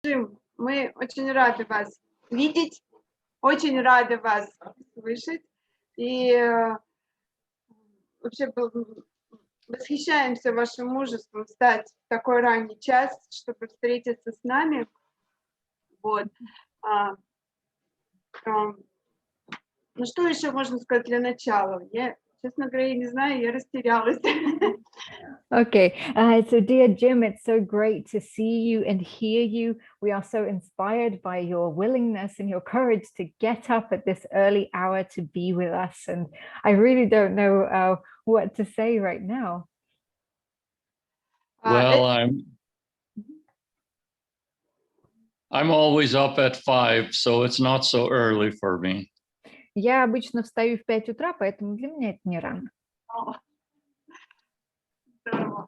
Джим, мы очень рады вас видеть, очень рады вас слышать. И вообще восхищаемся вашим мужеством встать в такой ранний час, чтобы встретиться с нами. Вот. Ну что еще можно сказать для начала? Я, честно говоря, я не знаю, я растерялась. Okay, so dear Jim, it's so great to see you and hear you. We are so inspired by your willingness and your courage to get up at this early hour to be with us. And I really don't know what to say right now. Well, I'm always up at 5, so it's not so early for me. Я обычно встаю в 5 утра, поэтому для меня это не рано. Здорово.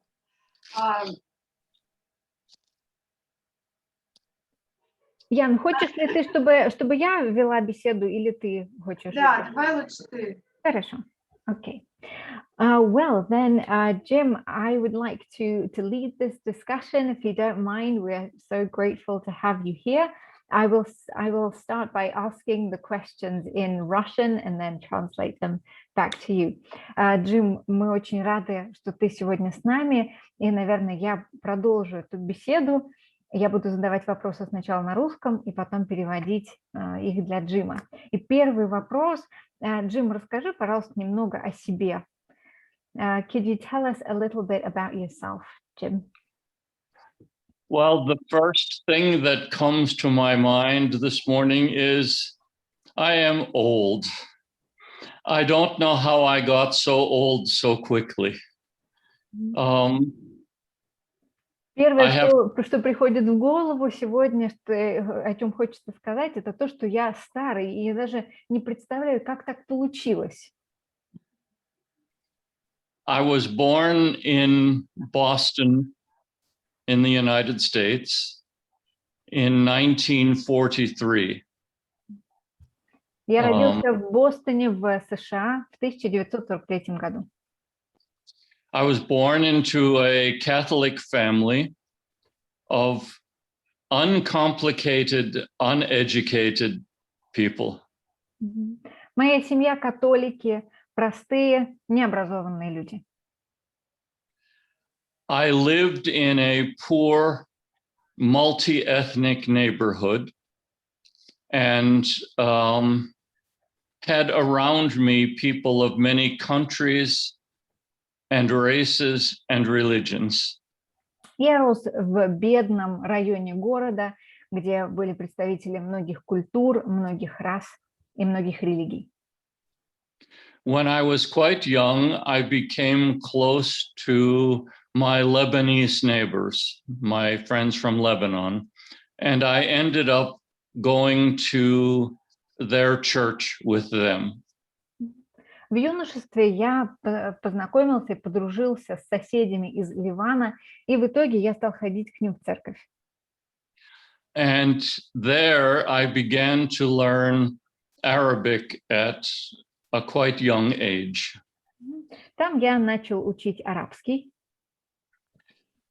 Ян, хочешь ли ты, чтобы я вела беседу, или ты хочешь? Да, давай лучше ты. Хорошо. Okay. Well, then, Jim, I would like to lead this discussion, if you don't mind. We're so grateful to have you here. I will start by asking the questions in Russian and then translate them back to you. Jim, мы очень рады, что ты сегодня с нами, и, наверное, я продолжу эту беседу. Я буду задавать вопросы сначала на русском и потом переводить их для Джима. И первый вопрос. Джим, расскажи, пожалуйста, немного о себе. Could you tell us a little bit about yourself, Jim? Well, the first thing that comes to my mind this morning is I am old. I don't know how I got so old so quickly. Первое, что приходит в голову сегодня, о чем хочется сказать, это то, что я старый, и я даже не представляю, как так получилось. I was born in Boston, in the United States, in 1943. Я родился в Бостоне, в США, в 1943 году. I was born into a Catholic family of uncomplicated, uneducated people. Моя семья католики, простые, необразованные люди. I lived in a poor, multi-ethnic neighborhood and had around me people of many countries and races and religions. Я рос в бедном районе города, где были представители многих культур, многих рас и многих религий. When I was quite young, I became close to my Lebanese neighbors, my friends from Lebanon, and I ended up going to their church with them. В юношестве я познакомился и подружился с соседями из Ливана, и в итоге я стал ходить к ним в церковь. And there I began to learn Arabic at a quite young age. Там я начал учить арабский.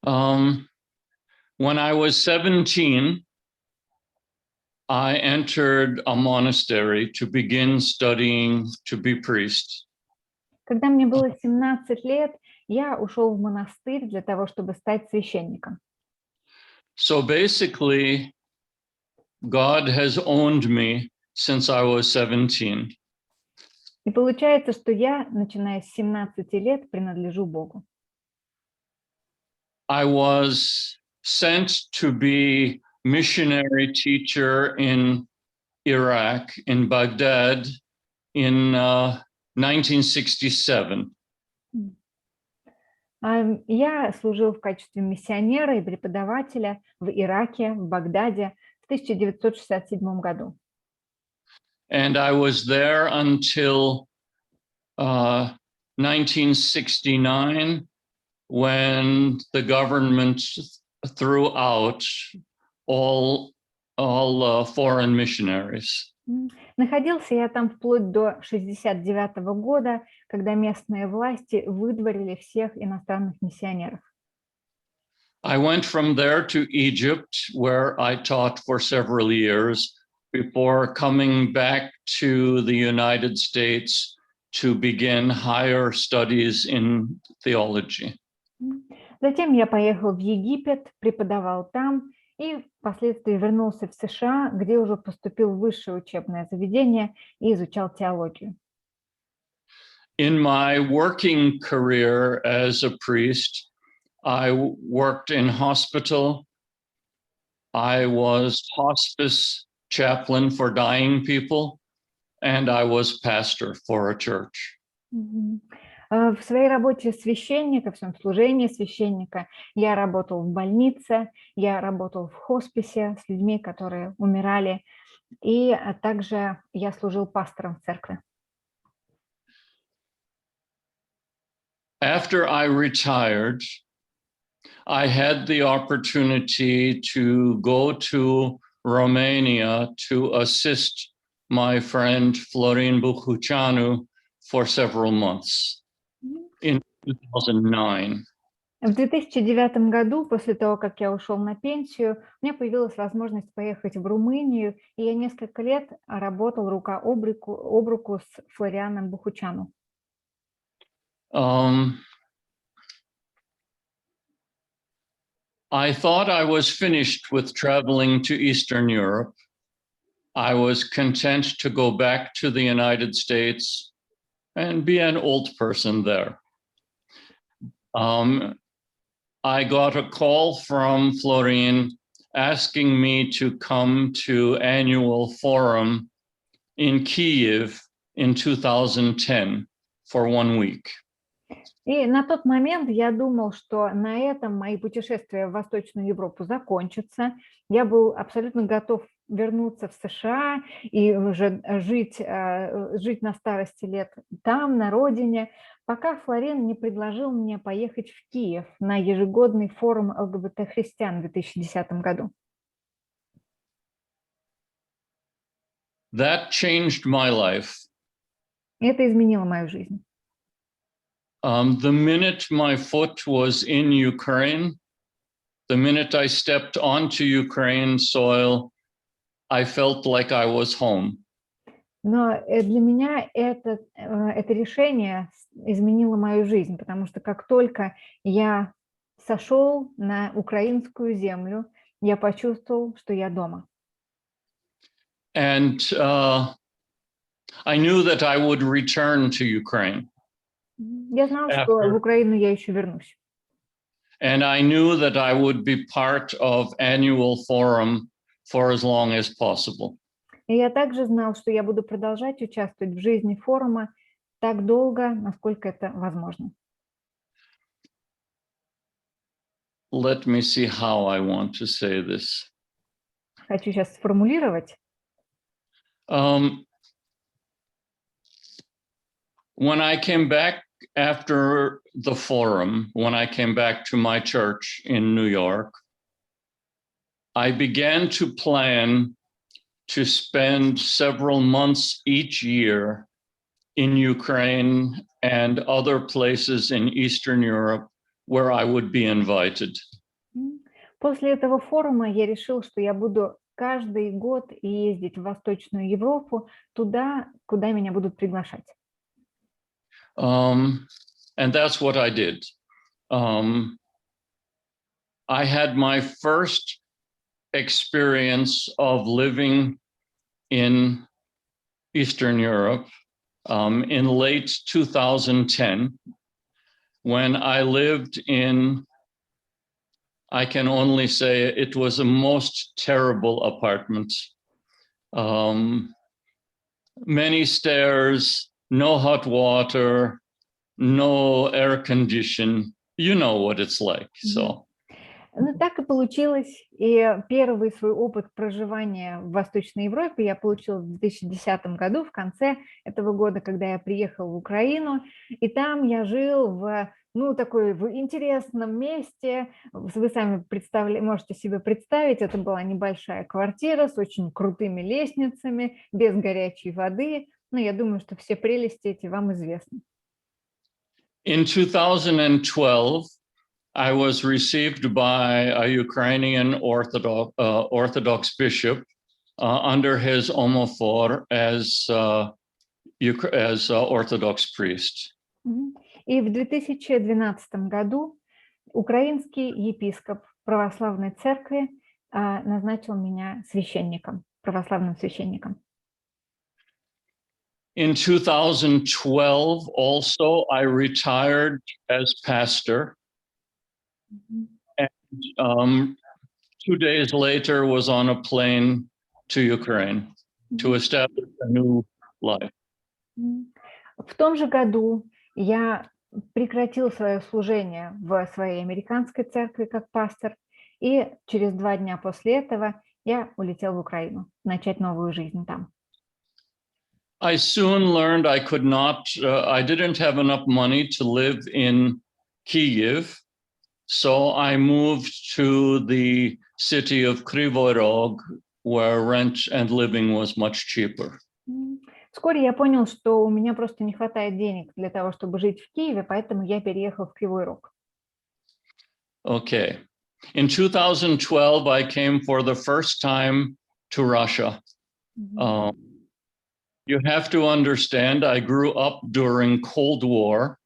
When I was 17, I entered a monastery to begin studying to be priest. Когда мне было 17 лет, я ушел в монастырь для того, чтобы стать священником. So basically, God has owned me since I was 17. И получается, что я, начиная с 17 лет, принадлежу Богу. I was sent to be missionary teacher in Iraq, in Baghdad, in 1967. Я служил в качестве миссионера и преподавателя в Ираке, в Багдаде в 1967 году. And I was there until 1969, when the government threw out all foreign missionaries. Находился я там вплоть до 1969 года, когда местные власти выдворили всех иностранных миссионеров. I went from there to Egypt, where I taught for several years before coming back to the United States to begin higher studies in theology. Затем я поехал в Египет, преподавал там и впоследствии вернулся в США, где уже поступил в высшее учебное заведение и изучал теологию. In my working career as a priest, I worked in hospital. I was hospice chaplain for dying people, and I was pastor for a church. В своей работе священника, в своем служении священника, я работал в больнице, я работал в хосписе с людьми, которые умирали, и также я служил пастором в церкви. After I retired, I had the opportunity to go to Romania to assist my friend Florin Bucuceanu for several months in 2009. В 2009 году, после того, как я ушел на пенсию, у меня появилась возможность поехать в Румынию, и я несколько лет работал рука об руку с Флорианом Бухучану. I thought I was finished with traveling to Eastern Europe. I was content to go back to the United States and be an old person there. I got a call from Florin asking me to come to annual forum in Kyiv in 2010 for 1 week. И на тот момент я думал, что на этом мои путешествия в Восточную Европу закончатся. Я был абсолютно готов вернуться в США и уже жить на старости лет там, на родине, пока Флорин не предложил мне поехать в Киев на ежегодный форум ЛГБТ-христиан в 2010 году. That changed my life. Это изменило мою жизнь. The minute my foot was in Ukraine, the minute I stepped onto Ukraine soil, I felt like I was home. Но для меня это решение изменило мою жизнь, потому что как только я сошел на украинскую землю, я почувствовал, что я дома. And I knew that I would return to Ukraine. Я знал, что в Украину я еще вернусь. And I knew that I would be part of annual forum for as long as possible. И я также знал, что я буду продолжать участвовать в жизни форума так долго, насколько это возможно. Let me see how I want to say this. Хочу сейчас сформулировать. When I came back after the forum, when I came back to my church in New York, I began to plan to spend several months each year in Ukraine and other places in Eastern Europe where I would be invited. После этого форума я решил, что я буду каждый год ездить в Восточную Европу, туда, куда меня будут приглашать. And that's what I did. I had my first experience of living in Eastern Europe in late 2010, when I lived in, I can only say it was a most terrible apartment. Many stairs, no hot water, no air condition. You know what it's like. So. Ну, так и получилось. И первый свой опыт проживания в Восточной Европе я получила в 2010 году, в конце этого года, когда я приехала в Украину. И там я жил в интересном месте. Вы сами можете себе представить, это была небольшая квартира с очень крутыми лестницами, без горячей воды. Но я думаю, что все прелести эти вам известны. In 2012, I was received by a Ukrainian Orthodox bishop under his omophor as Orthodox priest. И в 2012 году украинский епископ православной церкви назначил меня священником, православным священником. In 2012, also, I retired as pastor. And 2 days later was on a plane to Ukraine to establish a new life. В том же году я прекратил свое служение в своей американской церкви как пастор, и через 2 дня после этого я улетел в Украину, начать новую жизнь там. I soon learned I didn't have enough money to live in Kyiv, so I moved to the city of Kryvyi Rog, where rent and living was much cheaper. Вскоре я понял, что у меня просто не хватает денег для того, чтобы жить в Киеве, поэтому я переехал в Кривой Рог. Okay. In 2012, I came for the first time to Russia. You have to understand, I grew up during Cold War,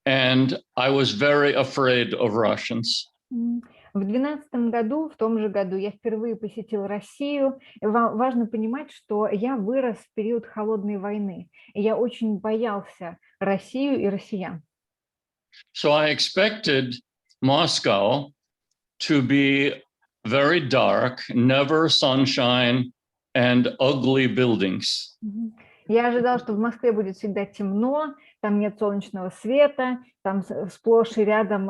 and I was very afraid of Russians. В 2012 году, в том же году, я впервые посетил Россию. Важно понимать, что я вырос в период холодной войны, и я очень боялся Россию и россиян. So I expected Moscow to be very dark, never sunshine, and ugly buildings. Я ожидал, что в Москве будет всегда темно, там нет солнечного света, там сплошь и рядом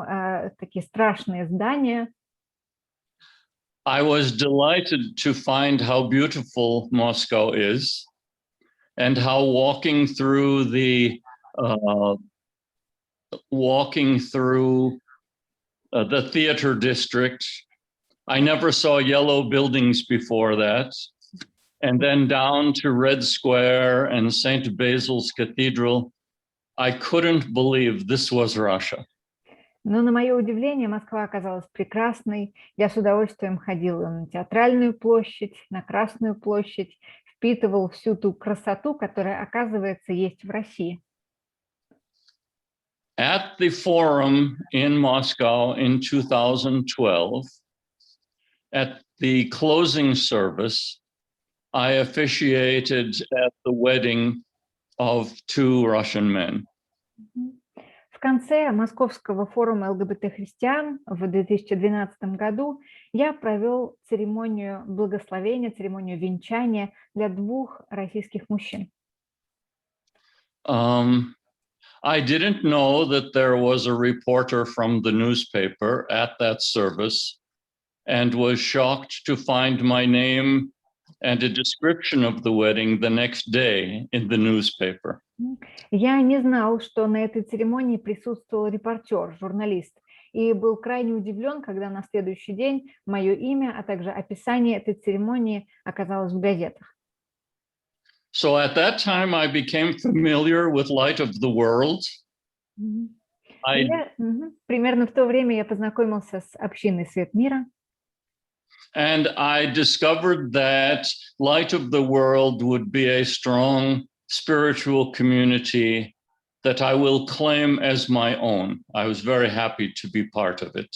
такие страшные здания. I was delighted to find how beautiful Moscow is, and how walking through the theater district, I never saw yellow buildings before that. And then down to Red Square and St. Basil's Cathedral, I couldn't believe this was Russia. Но на мое удивление, Москва оказалась прекрасной. Я с удовольствием ходила на Театральную площадь, на Красную площадь, впитывал всю ту красоту, которая, оказывается, есть в России. At the forum in Moscow in 2012, at the closing service, I officiated at the wedding of 2 Russian men. В конце Московского форума ЛГБТ-христиан в 2012 году я провел церемонию благословения, церемонию венчания для 2 российских мужчин. I didn't know that there was a reporter from the newspaper at that service, and was shocked to find my name and a description of the wedding the next day in the newspaper. Я не знал, что на этой церемонии присутствовал репортер, журналист, и был крайне удивлен, когда на следующий день мое имя, а также описание этой церемонии оказалось в газетах. So at that time, I became familiar with Light of the World. Примерно в то время я познакомился с общиной «Свет мира». And I discovered that Light of the World would be a strong spiritual community that I will claim as my own. I was very happy to be part of it.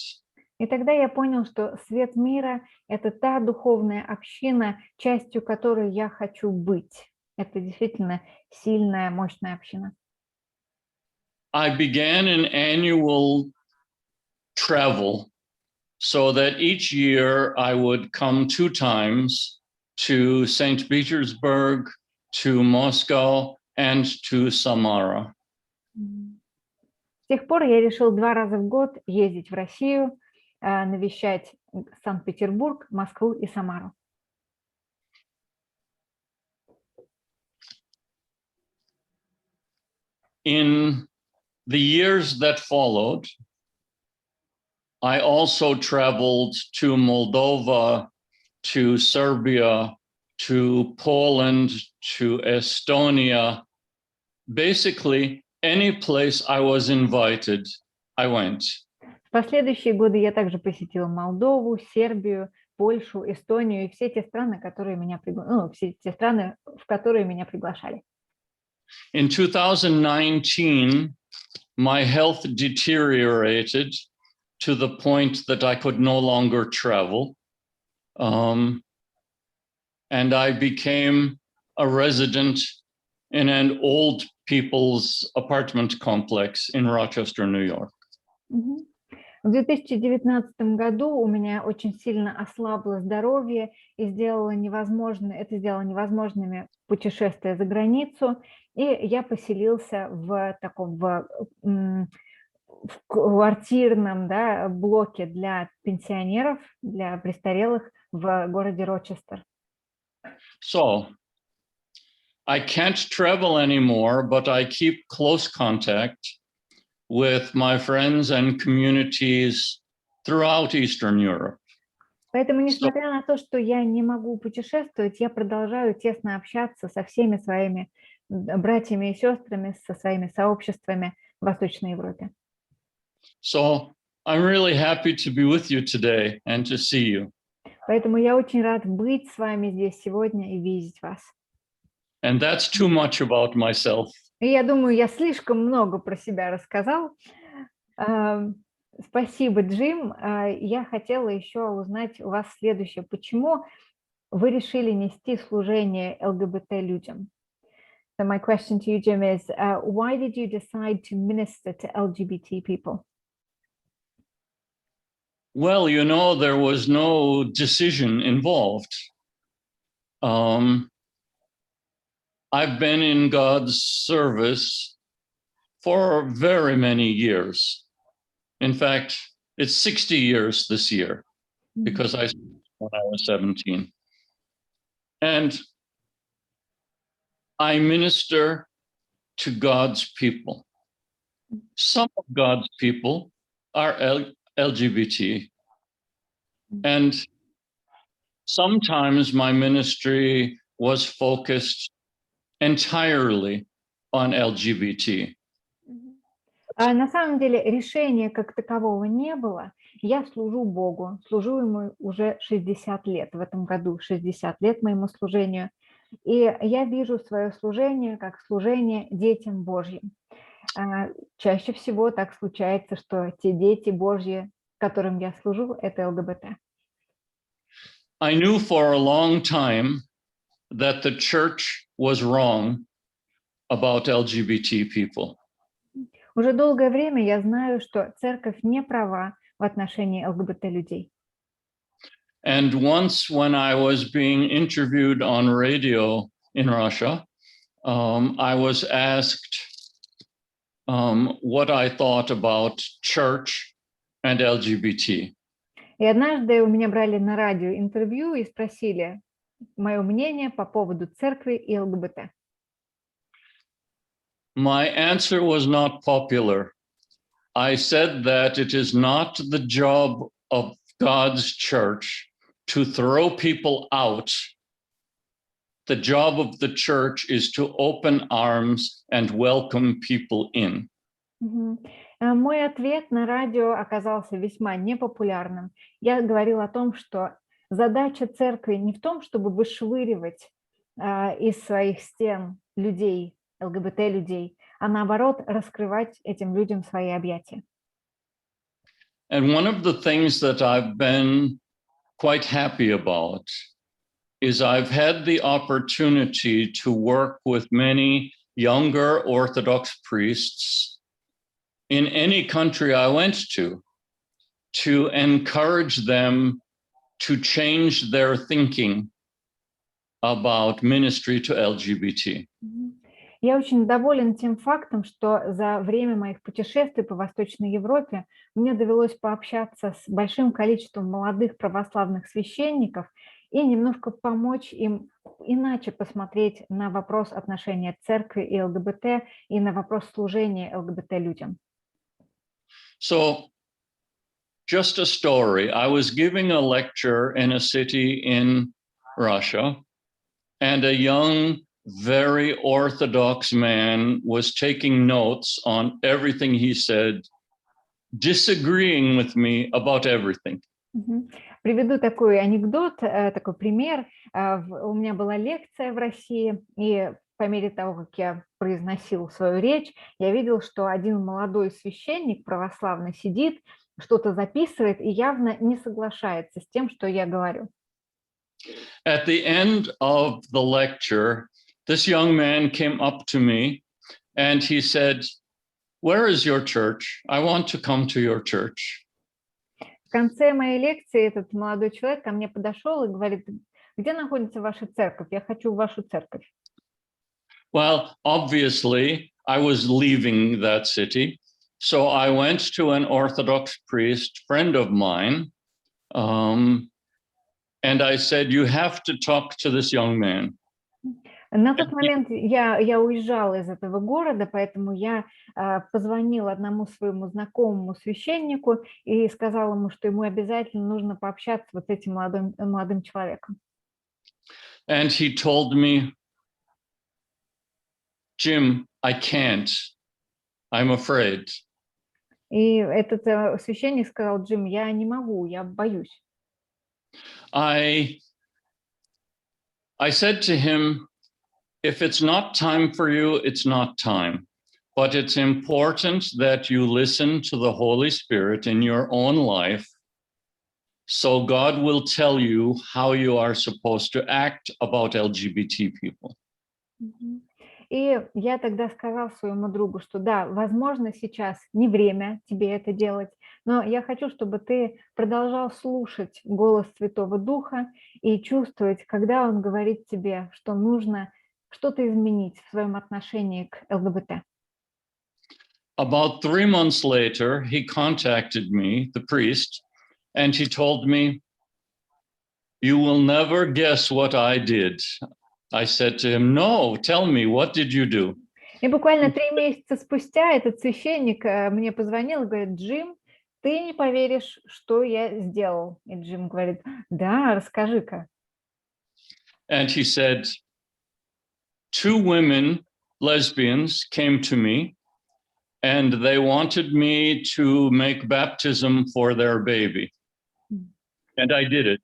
И тогда я понял, что «Свет мира» — это та духовная община, частью которой я хочу быть. Это действительно сильная, мощная община. I began an annual travel so that each year I would come 2 times to St. Petersburg, to Moscow, and to Samara. С тех пор я решил 2 раза в год ездить в Россию, навещать Санкт-Петербург, Москву и Самару. In the years that followed, I also traveled to Moldova, to Serbia, to Poland, to Estonia. Basically, any place I was invited, I went. В последующие годы я также посетила Молдову, Сербию, Польшу, Эстонию и все те страны, все те страны, в которые меня приглашали. In 2019, my health deteriorated to the point that I could no longer travel. And I became a resident in an old people's apartment complex in Rochester, New York. В 2019 году у меня очень сильно ослабло здоровье и это сделало невозможными путешествия за границу, и я поселился в квартирном, да, блоке для пенсионеров, для престарелых в городе Рочестер. So I can't travel anymore, but I keep close contact with my friends and communities throughout Eastern Europe. Поэтому, несмотря на то, что я не могу путешествовать, я продолжаю тесно общаться со всеми своими братьями и сестрами, со своими сообществами в Восточной Европе. So I'm really happy to be with you today and to see you. Поэтому я очень рад быть с вами здесь сегодня и видеть вас. And that's too much about myself. И я думаю, я слишком много про себя рассказал. Спасибо, Джим. Я хотела еще узнать у вас следующее. Почему вы решили нести служение ЛГБТ-людям? So my question to you, Jim, is why did you decide to minister to LGBT people? Well, you know, there was no decision involved. I've been in God's service for very many years. In fact, it's 60 years this year because I started when I was 17. And I minister to God's people. Some of God's people are LGBT. And sometimes my ministry was focused entirely on LGBT. На самом деле решения как такового не было. Я служу Богу, служу Ему уже 60 лет. В этом году 60 лет моему служению. И я вижу свое служение как служение детям Божьим. Чаще всего так случается, что те дети Божьи, которым я служу, это ЛГБТ. I knew for a long time that the church was wrong about LGBT people. Уже долгое время я знаю, что церковь не права в отношении ЛГБТ-людей. And once when I was being interviewed on radio in Russia, I was asked what I thought about church and LGBT. И однажды у меня брали на радио интервью и спросили мое мнение по поводу церкви и ЛГБТ. My answer was not popular. I said that it is not the job of God's church to throw people out. The job of the church is to open arms and welcome people in. Мой ответ на радио оказался весьма непопулярным. Я говорила о том, что задача церкви не в том, чтобы вышвыривать из своих стен людей, ЛГБТ-людей, а наоборот раскрывать этим людям свои объятия. And one of the things that I've been quite happy about is I've had the opportunity to work with many younger Orthodox priests in any country I went to encourage them to change their thinking about ministry to LGBT. Я очень доволен тем фактом, что за время моих путешествий по Восточной Европе мне довелось пообщаться с большим количеством молодых православных священников и немножко помочь им иначе посмотреть на вопрос отношения церкви и ЛГБТ и на вопрос служения ЛГБТ-людям. So, just a story. I was giving a lecture in a city in Russia, and a young, very Orthodox man was taking notes on everything he said disagreeing with me about everything. Приведу такой анекдот, такой пример. У меня была лекция в России, и по мере того, как я произносил свою речь, я видел, что один молодой священник православный сидит, что-то записывает и явно не соглашается с тем, что я говорю. At the end of the lecture, this young man came up to me and he said, "Where is your church? I want to come to your church." В конце моей лекции этот молодой человек ко мне подошел и говорит: где находится ваша церковь? Я хочу в вашу церковь. Well, obviously, I was leaving that city, so I went to an Orthodox priest, friend of mine, and I said, "You have to talk to this young man." На тот момент я уезжала из этого города, поэтому я позвонила одному своему знакомому священнику и сказала ему, что ему обязательно нужно пообщаться вот с этим молодым человеком. And he told me, "Jim, I can't. I'm afraid." И этот священник сказал: Джим, я не могу, я боюсь. I said to him, if it's not time for you, it's not time. But it's important that you listen to the Holy Spirit in your own life, so God will tell you how you are supposed to act about LGBT people. И я тогда сказала своему другу, что да, возможно, сейчас не время тебе это делать, но я хочу, чтобы ты продолжал слушать голос Святого Духа и чувствовать, когда Он говорит тебе, что нужно что-то изменить в своем отношении к ЛГБТ. About 3 months later, he contacted me, the priest, and he told me, "You will never guess what I did." I said to him, "No, tell me, what did you do?" И буквально 3 месяца спустя этот священник мне позвонил и говорит: Джим, ты не поверишь, что я сделал. И Джим говорит: да, расскажи-ка. And he said, 2 women, lesbians, came to me, and they wanted me to make baptism for their baby. And I did it.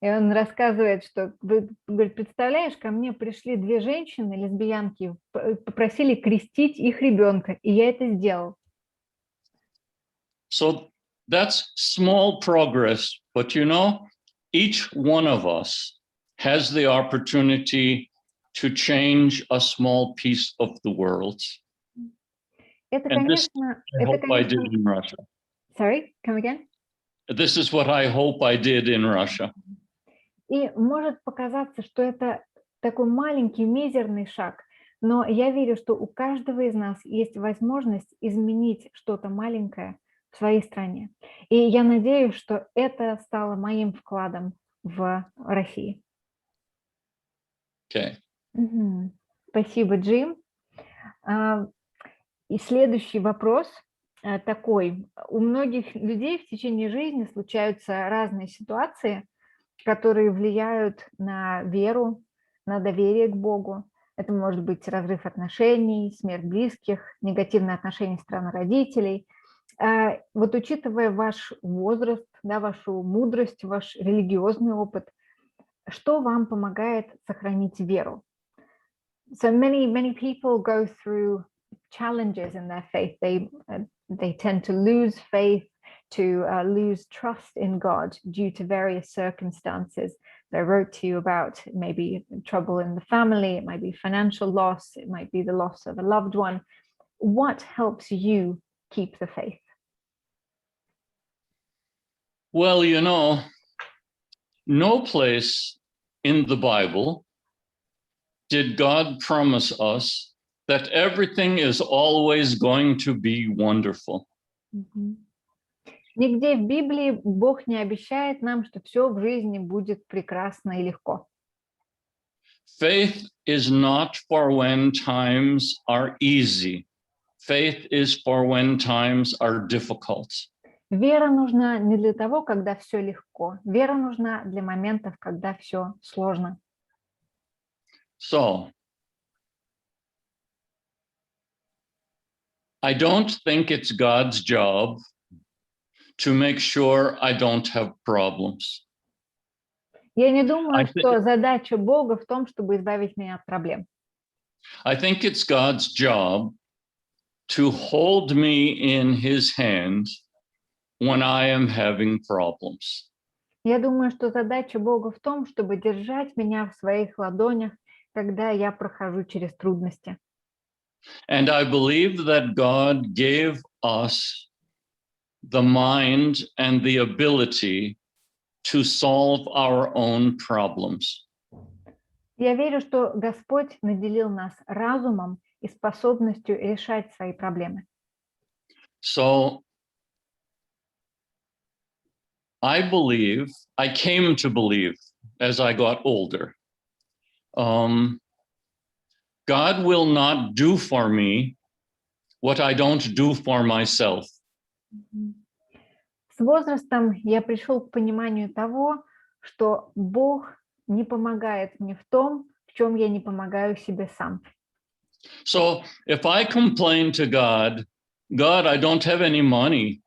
И он рассказывает, что, говорит, представляешь, ко мне пришли 2 женщины, лесбиянки, попросили крестить их ребенка, и я это сделал. So that's small progress, but you know, each one of us has the opportunity to change a small piece of the world. Это, And this конечно... I hope I did in Russia. Sorry, come again? This is what I hope I did in Russia. И может показаться, что это такой маленький, мизерный шаг, но я верю, что у каждого из нас есть возможность изменить что-то маленькое в своей стране. И я надеюсь, что это стало моим вкладом в России. Okay. Спасибо, Джим. И следующий вопрос такой. У многих людей в течение жизни случаются разные ситуации, которые влияют на веру, на доверие к Богу. Это может быть разрыв отношений, смерть близких, негативные отношения со стороны родителей. Вот учитывая ваш возраст, да, вашу мудрость, ваш религиозный опыт, что вам помогает сохранить веру? So many people go through challenges in their faith. They tend to lose faith, to lose trust in God due to various circumstances. I wrote to you about maybe trouble in the family, it might be financial loss, it might be the loss of a loved one. What helps you keep the faith? Well, you know, no place in the Bible did God promise us that everything is always going to be wonderful. Нигде в Библии Бог не обещает нам, что все в жизни будет прекрасно и легко. Faith is not for when times are easy. Faith is for when times are difficult. Вера нужна не для того, когда все легко. Вера нужна для моментов, когда все сложно. So, I don't think it's God's job to make sure I don't have problems. Я не думаю, I thi- что задача Бога в том, чтобы избавить меня от проблем. I think it's God's job to hold me in his hand when I am having problems. Я думаю, что задача Бога в том, чтобы держать меня в своих ладонях, когда я прохожу через трудности. And I believe that God gave us the mind and the ability to solve our own problems. Я верю, что Господь наделил нас разумом и способностью решать свои проблемы. So I came to believe as I got older, God will not do for me what I don't do for myself. С возрастом я пришел к пониманию того, что Бог не помогает мне в том, в чем я не помогаю себе сам. So if I complain to God, I don't have any money.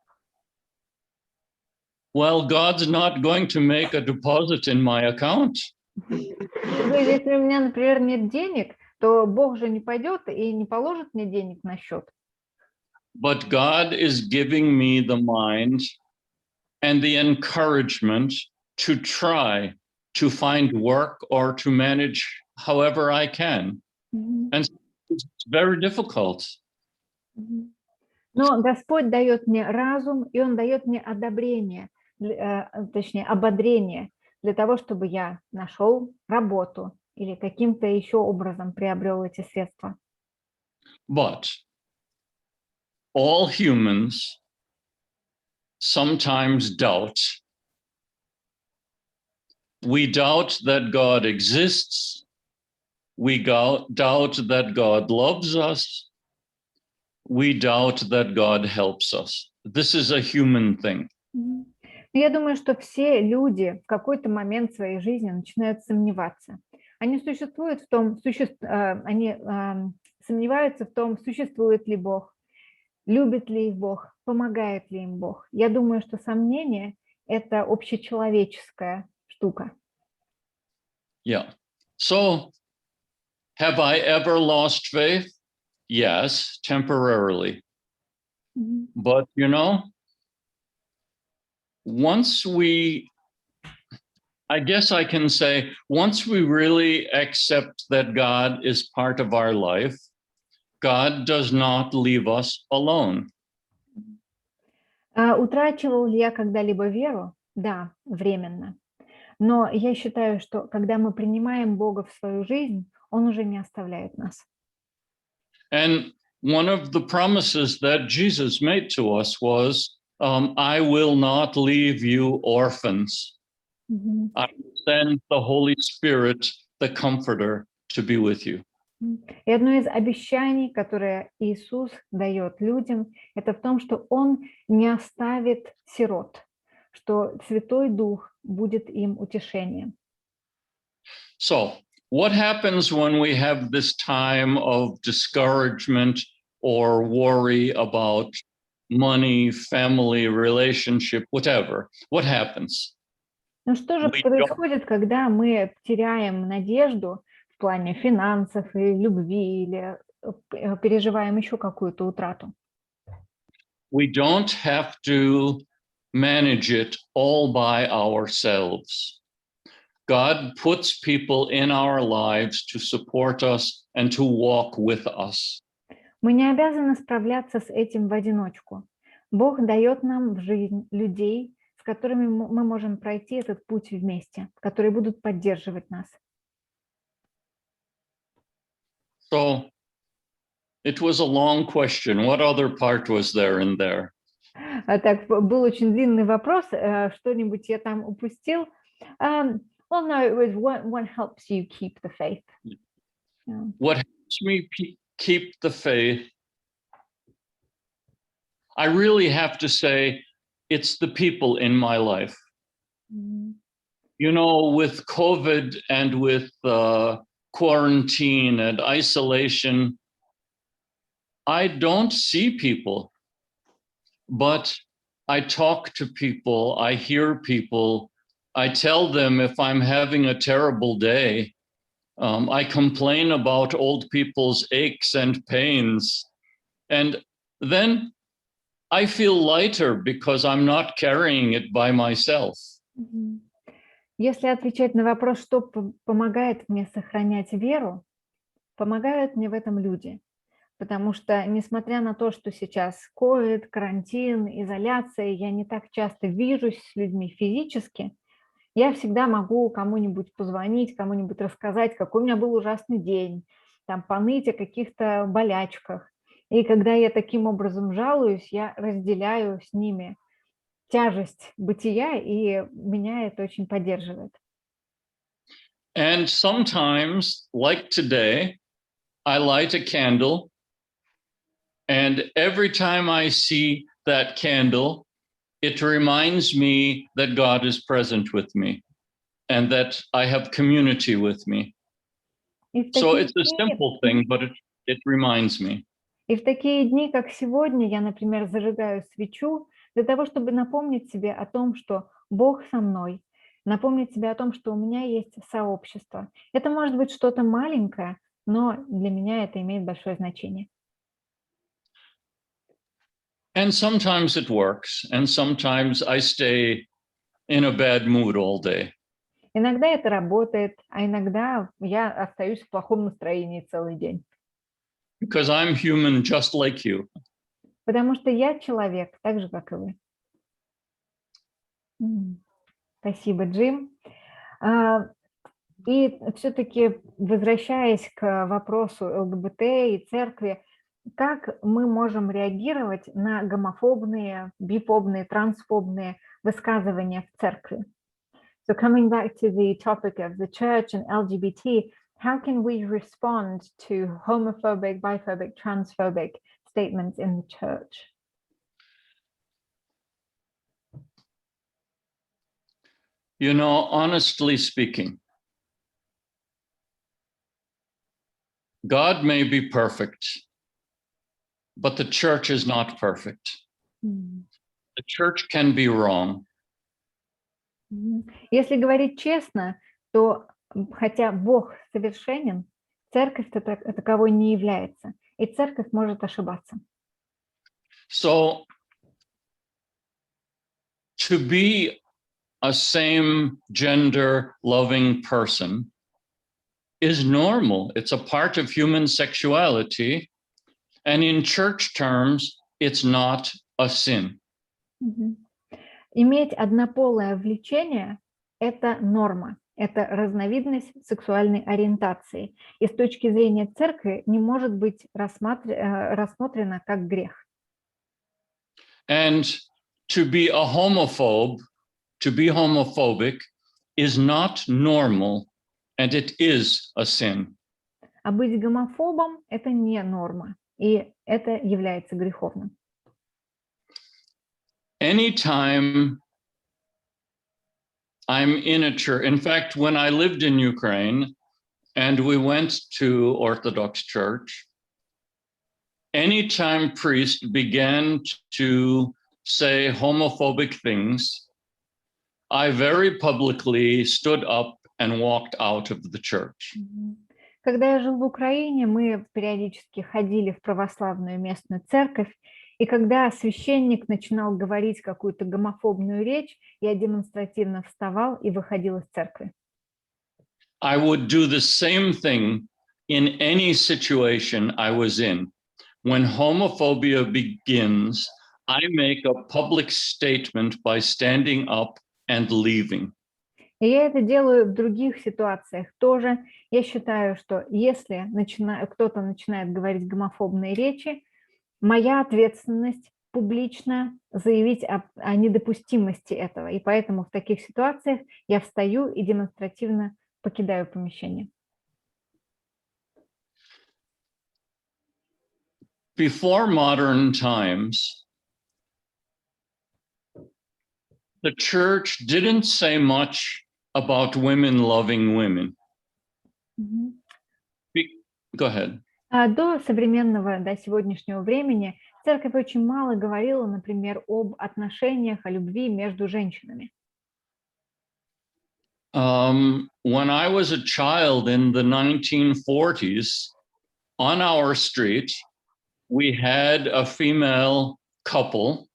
Well, God's not going to make a deposit in my account. Если у меня, например, нет денег, то Бог же не пойдет и не положит мне денег на счет. But God is giving me the mind and the encouragement to try to find work or to manage however I can. And it's very difficult. Но Господь дает мне разум, и Он дает мне одобрение, точнее, ободрение для того, чтобы я нашел работу или каким-то еще образом приобрел эти средства. But all humans sometimes doubt. We doubt that God exists. We doubt that God loves us. We doubt that God helps us. This is a human thing. Я думаю, что все люди в какой-то момент своей жизни начинают сомневаться. Они существуют в том, они сомневаются в том, существует ли Бог, любит ли их Бог, помогает ли им Бог. Я думаю, что сомнение – это общечеловеческая штука. Yeah. So, have I ever lost faith? Yes, temporarily. But, once I guess I can say, once we really accept that God is part of our life, God does not leave us alone. Утрачивал ли я когда-либо веру? Да, временно. Но я считаю, что когда мы принимаем Бога в свою жизнь, Он уже не оставляет нас. And one of the promises that Jesus made to us was, I will not leave you orphans. I will send the Holy Spirit, the Comforter, to be with you. И одно из обещаний, которое Иисус дает людям, это в том, что Он не оставит сирот, что Святой Дух будет им утешением. So, what happens when we have this time of discouragement or worry about money, family, relationship, whatever? What happens? Ну что же происходит, когда мы теряем надежду в плане финансов и любви или переживаем еще какую-то утрату? We don't have to manage it all by ourselves. God puts people in our lives to support us and to walk with us. Мы не обязаны справляться с этим в одиночку. Бог дает нам в жизнь людей, с которыми мы можем пройти этот путь вместе, которые будут поддерживать нас. So it was a long question. What other part was there in there? Так, был очень длинный вопрос. Что-нибудь я там упустил? Well, no, it was what helps you keep the faith. Yeah. What helps me keep the faith? I really have to say, it's the people in my life. With COVID and with quarantine and isolation, I don't see people, but I talk to people, I hear people, I tell them if I'm having a terrible day. I complain about old people's aches and pains. And then I feel lighter because I'm not carrying it by myself. Если отвечать на вопрос, что помогает мне сохранять веру, помогают мне в этом люди. Потому что, несмотря на то, что сейчас ковид, карантин, изоляция, я не так часто вижусь с людьми физически, я всегда могу кому-нибудь позвонить, кому-нибудь рассказать, какой у меня был ужасный день, там, поныть о каких-то болячках. И когда я таким образом жалуюсь, я разделяю с ними тяжесть бытия, и меня это очень поддерживает. And sometimes, like today, I light a candle, and every time I see that candle, it reminds me that God is present with me and that I have community with me. So it's a simple thing, but it reminds me. И в такие дни, как сегодня, я, например, зажигаю свечу для того, чтобы напомнить себе о том, что Бог со мной, напомнить себе о том, что у меня есть сообщество. Это может быть что-то маленькое, но для меня это имеет большое значение. And sometimes it works, and sometimes I stay in a bad mood all day. Иногда это работает, а иногда я остаюсь в плохом настроении целый день. Because I'm human just like you. Потому что я человек, так же, как и вы. Спасибо, Джим. И все-таки, возвращаясь к вопросу ЛГБТ и церкви, как мы можем реагировать на гомофобные, бифобные, трансфобные высказывания в церкви? So coming back to the topic of the church and LGBT, how can we respond to homophobic, biphobic, transphobic statements in the church? You know, honestly speaking, God may be perfect, but the church is not perfect. The church can be wrong. Если говорить честно, то хотя Бог совершенен, церковь таковой не является, и церковь может ошибаться. So to be a same gender loving person is normal. It's a part of human sexuality. And in church terms, it's not a sin. Иметь однополое влечение – это норма, это разновидность сексуальной ориентации. И с точки зрения церкви не может быть рассмотрено как грех. And to be a homophobe, to be homophobic is not normal, and it is a sin. А быть гомофобом – это не норма, и это является греховным. Anytime I'm in a church, in fact, when I lived in Ukraine and we went to Orthodox Church, anytime priests began to say homophobic things, I very publicly stood up and walked out of the church. Когда я жил в Украине, мы периодически ходили в православную местную церковь, и когда священник начинал говорить какую-то гомофобную речь, я демонстративно вставал и выходил из церкви. I would do the same thing in any situation I was in. When homophobia begins, I make a public statement by standing up and leaving. И я это делаю в других ситуациях тоже. Я считаю, что если кто-то начинает говорить гомофобные речи, моя ответственность публично заявить о недопустимости этого. И поэтому в таких ситуациях я встаю и демонстративно покидаю помещение. Before modern times, the church didn't say much about women loving women. Go ahead. До современного, до сегодняшнего времени церковь очень мало говорила, например, об отношениях, о любви между женщинами. When I was a child in the 1940s, on our street, we had a female couple.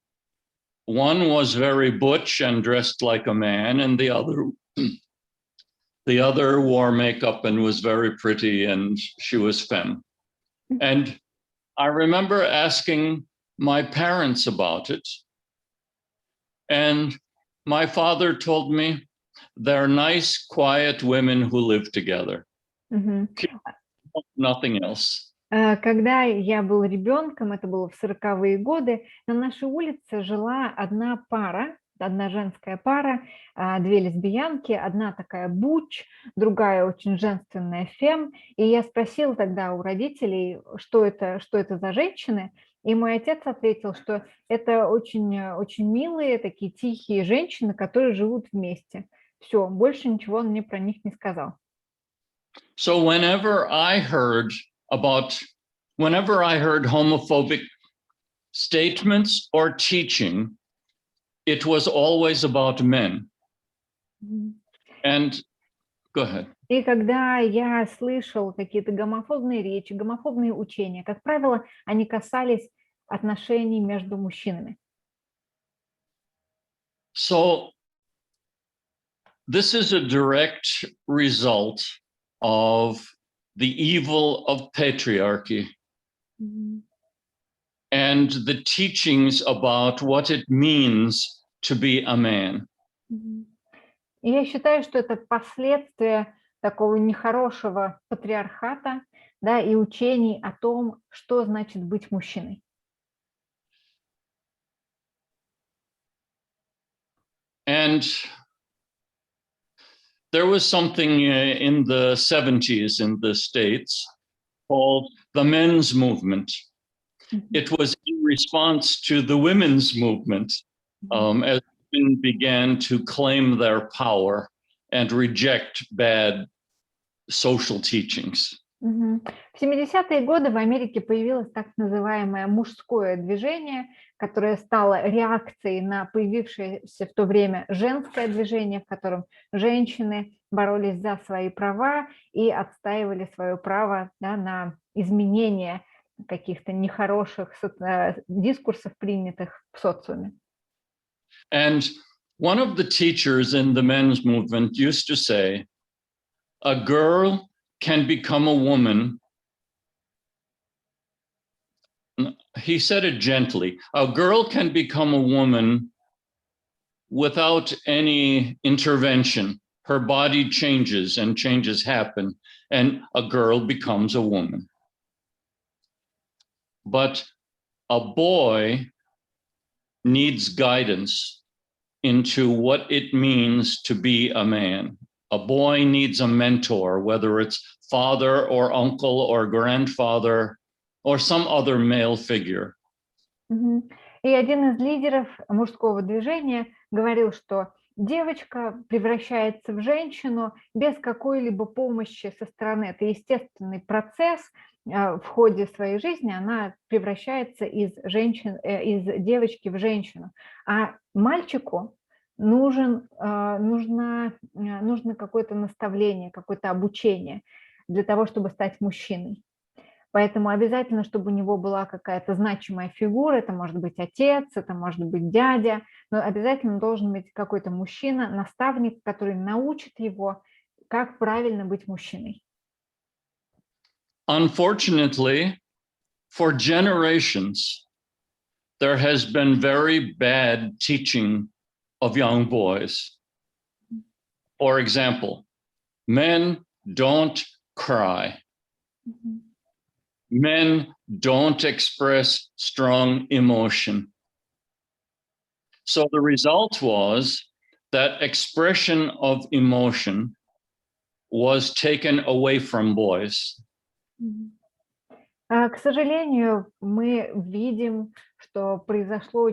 One was very butch and dressed like a man, and the other wore makeup and was very pretty, and she was femme. And I remember asking my parents about it, and my father told me, they're nice, quiet women who live together. Мгм. Nothing else. Когда я был ребенком, это было в 40-е годы, на нашей улице жила одна пара, одна женская пара, две лесбиянки, одна такая буч, другая очень женственная фем. И я спросила тогда у родителей, что это за женщины, и мой отец ответил, что это очень милые, такие тихие женщины, которые живут вместе. Все, больше ничего он мне про них не сказал. So whenever I heard homophobic statements or teaching, it was always about men. And go ahead. И когда я слышал какие-то гомофобные речи, гомофобные учения, как правило, они касались отношений между мужчинами. So this is a direct result of the evil of patriarchy and the teachings about what it means to be a man. И я считаю, что это последствия такого нехорошего патриархата, да, и учений о том, что значит быть мужчиной. And there was something in the 70s in the States called the men's movement. It was in response to the women's movement as women began to claim their power and reject bad social teachings. В 70-е годы в Америке появилось так называемое мужское движение, которое стало реакцией на появившееся в то время женское движение, в котором женщины боролись за свои права и отстаивали свое право, да, на изменение каких-то нехороших дискурсов, принятых в социуме. And one of the teachers in the men's movement used to say, a girl can become a woman. He said it gently. A girl can become a woman without any intervention. Her body changes and changes happen, and a girl becomes a woman. But a boy needs guidance into what it means to be a man. A boy needs a mentor, whether it's father or uncle or grandfather or some other male figure. И один из лидеров мужского движения говорил, что девочка превращается в женщину без какой-либо помощи со стороны. Это естественный процесс. В ходе своей жизни она превращается из девочки в женщину. А мальчику нужно какое-то наставление, какое-то обучение для того, чтобы стать мужчиной. Поэтому обязательно, чтобы у него была какая-то значимая фигура, это может быть отец, это может быть дядя, но обязательно должен быть какой-то мужчина, наставник, который научит его, как правильно быть мужчиной. Unfortunately, for generations, there has been very bad teaching of young boys. For example, men don't cry. Men don't express strong emotion. So the result was that expression of emotion was taken away from boys. К сожалению, мы видим, что произошла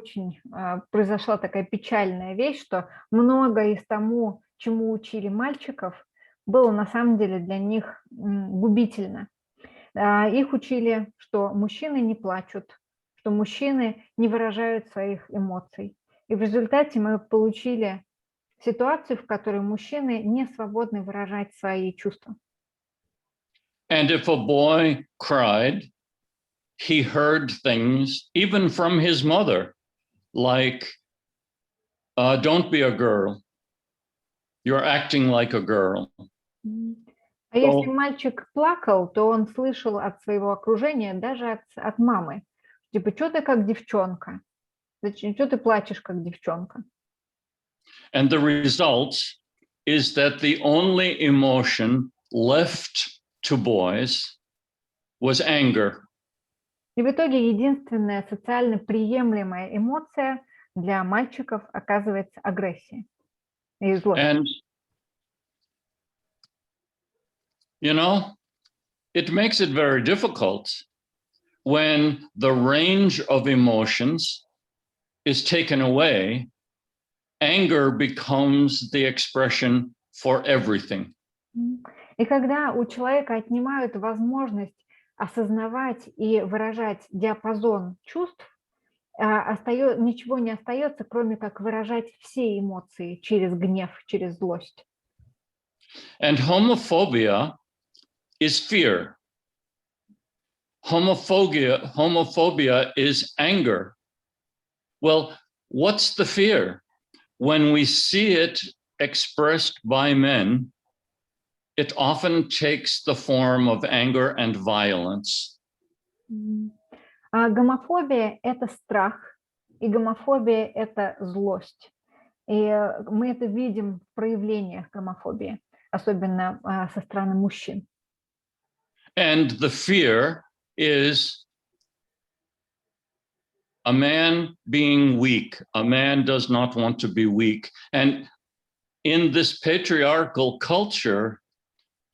такая печальная вещь, что многое из тому, чему учили мальчиков, было на самом деле для них губительно. Их учили, что мужчины не плачут, что мужчины не выражают своих эмоций. И в результате мы получили ситуацию, в которой мужчины не свободны выражать свои чувства. And if a boy cried, he heard things even from his mother, like, don't be a girl. You're acting like a girl. А если мальчик плакал, то он слышал от своего окружения, даже от мамы, типа, что ты как девчонка? Что ты плачешь как девчонка? And the result is that the only emotion left to boys was anger. И в итоге единственная социально приемлемая эмоция для мальчиков оказывается агрессия и злость. And, you know, it makes it very difficult when the range of emotions is taken away. Anger becomes the expression for everything. И когда у человека отнимают возможность осознавать и выражать диапазон чувств, ничего не остается, кроме как выражать все эмоции через гнев, через злость. And homophobia is fear. Homophobia is anger. Well, what's the fear? When we see it expressed by men, it often takes the form of anger and violence. Гомофобия – это страх, и гомофобия – это злость. И мы это видим в проявлениях гомофобии, особенно со стороны мужчин. And the fear is a man being weak. A man does not want to be weak. And in this patriarchal culture,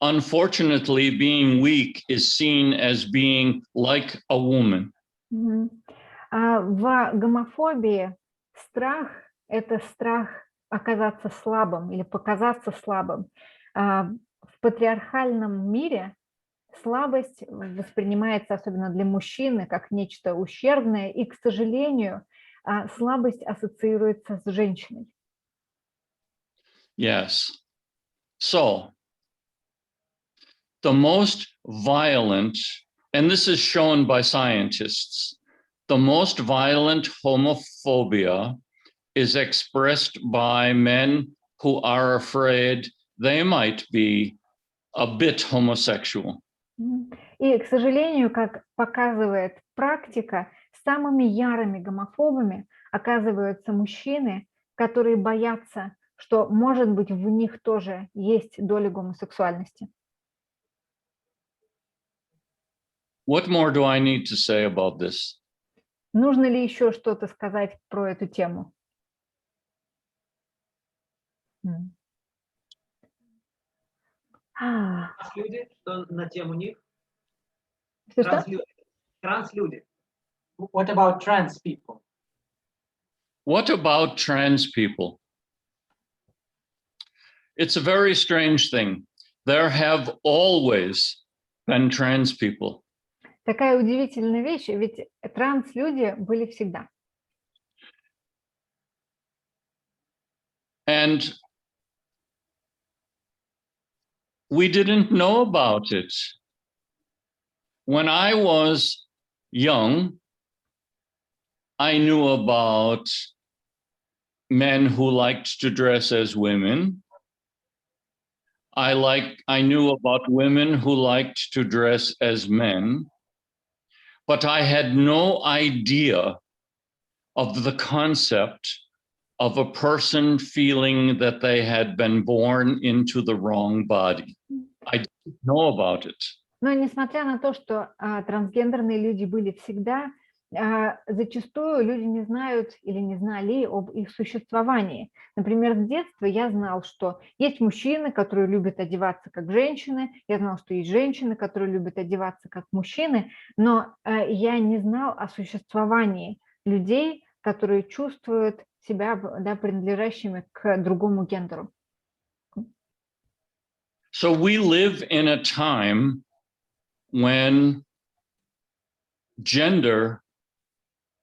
unfortunately, being weak is seen as being like a woman. В гомофобии страх – это страх оказаться слабым или показаться слабым. В патриархальном мире слабость воспринимается, особенно для мужчины, как нечто ущербное, и, к сожалению, слабость ассоциируется с женщиной. Yes. So, the most violent, and this is shown by scientists, the most violent homophobia is expressed by men who are afraid they might be a bit homosexual. И, к сожалению, как показывает практика, самыми ярыми гомофобами оказываются мужчины, которые боятся, что, может быть, в них тоже есть доля гомосексуальности. What more do I need to say about this? Нужно ли еще что-то сказать про эту тему? Люди, что на тему них? Что? Транслюди. What about trans people? What about trans people? It's a very strange thing. There have always been trans people. Такая удивительная вещь, ведь транслюди были всегда. And we didn't know about it. When I was young, I knew about men who liked to dress as women. I knew about women who liked to dress as men, but I had no idea of the concept of a person feeling that they had been born into the wrong body. I didn't know about it. Но несмотря на то, что трансгендерные люди были всегда, зачастую люди не знают или не знали об их существовании. Например, с детства я знал, что есть мужчины, которые любят одеваться как женщины, я знал, что есть женщины, которые любят одеваться как мужчины, но я не знал о существовании людей, которые чувствуют себя, да, принадлежащими к другому So we live in a time when gender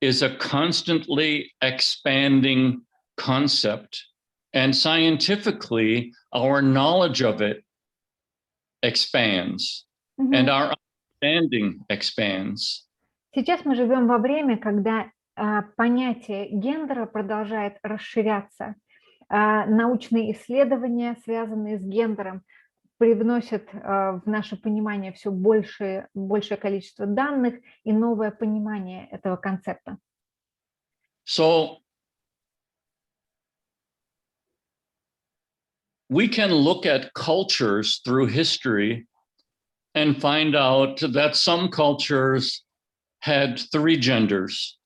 is a constantly expanding concept, and scientifically, our knowledge of it expands, and our understanding expands. Сейчас мы живем во время, когда понятие гендера продолжает расширяться. Научные исследования, связанные с гендером, привносят в наше понимание все большее количество данных и новое понимание этого концепта. So we can look at cultures through history and find out that some cultures had 3 genders,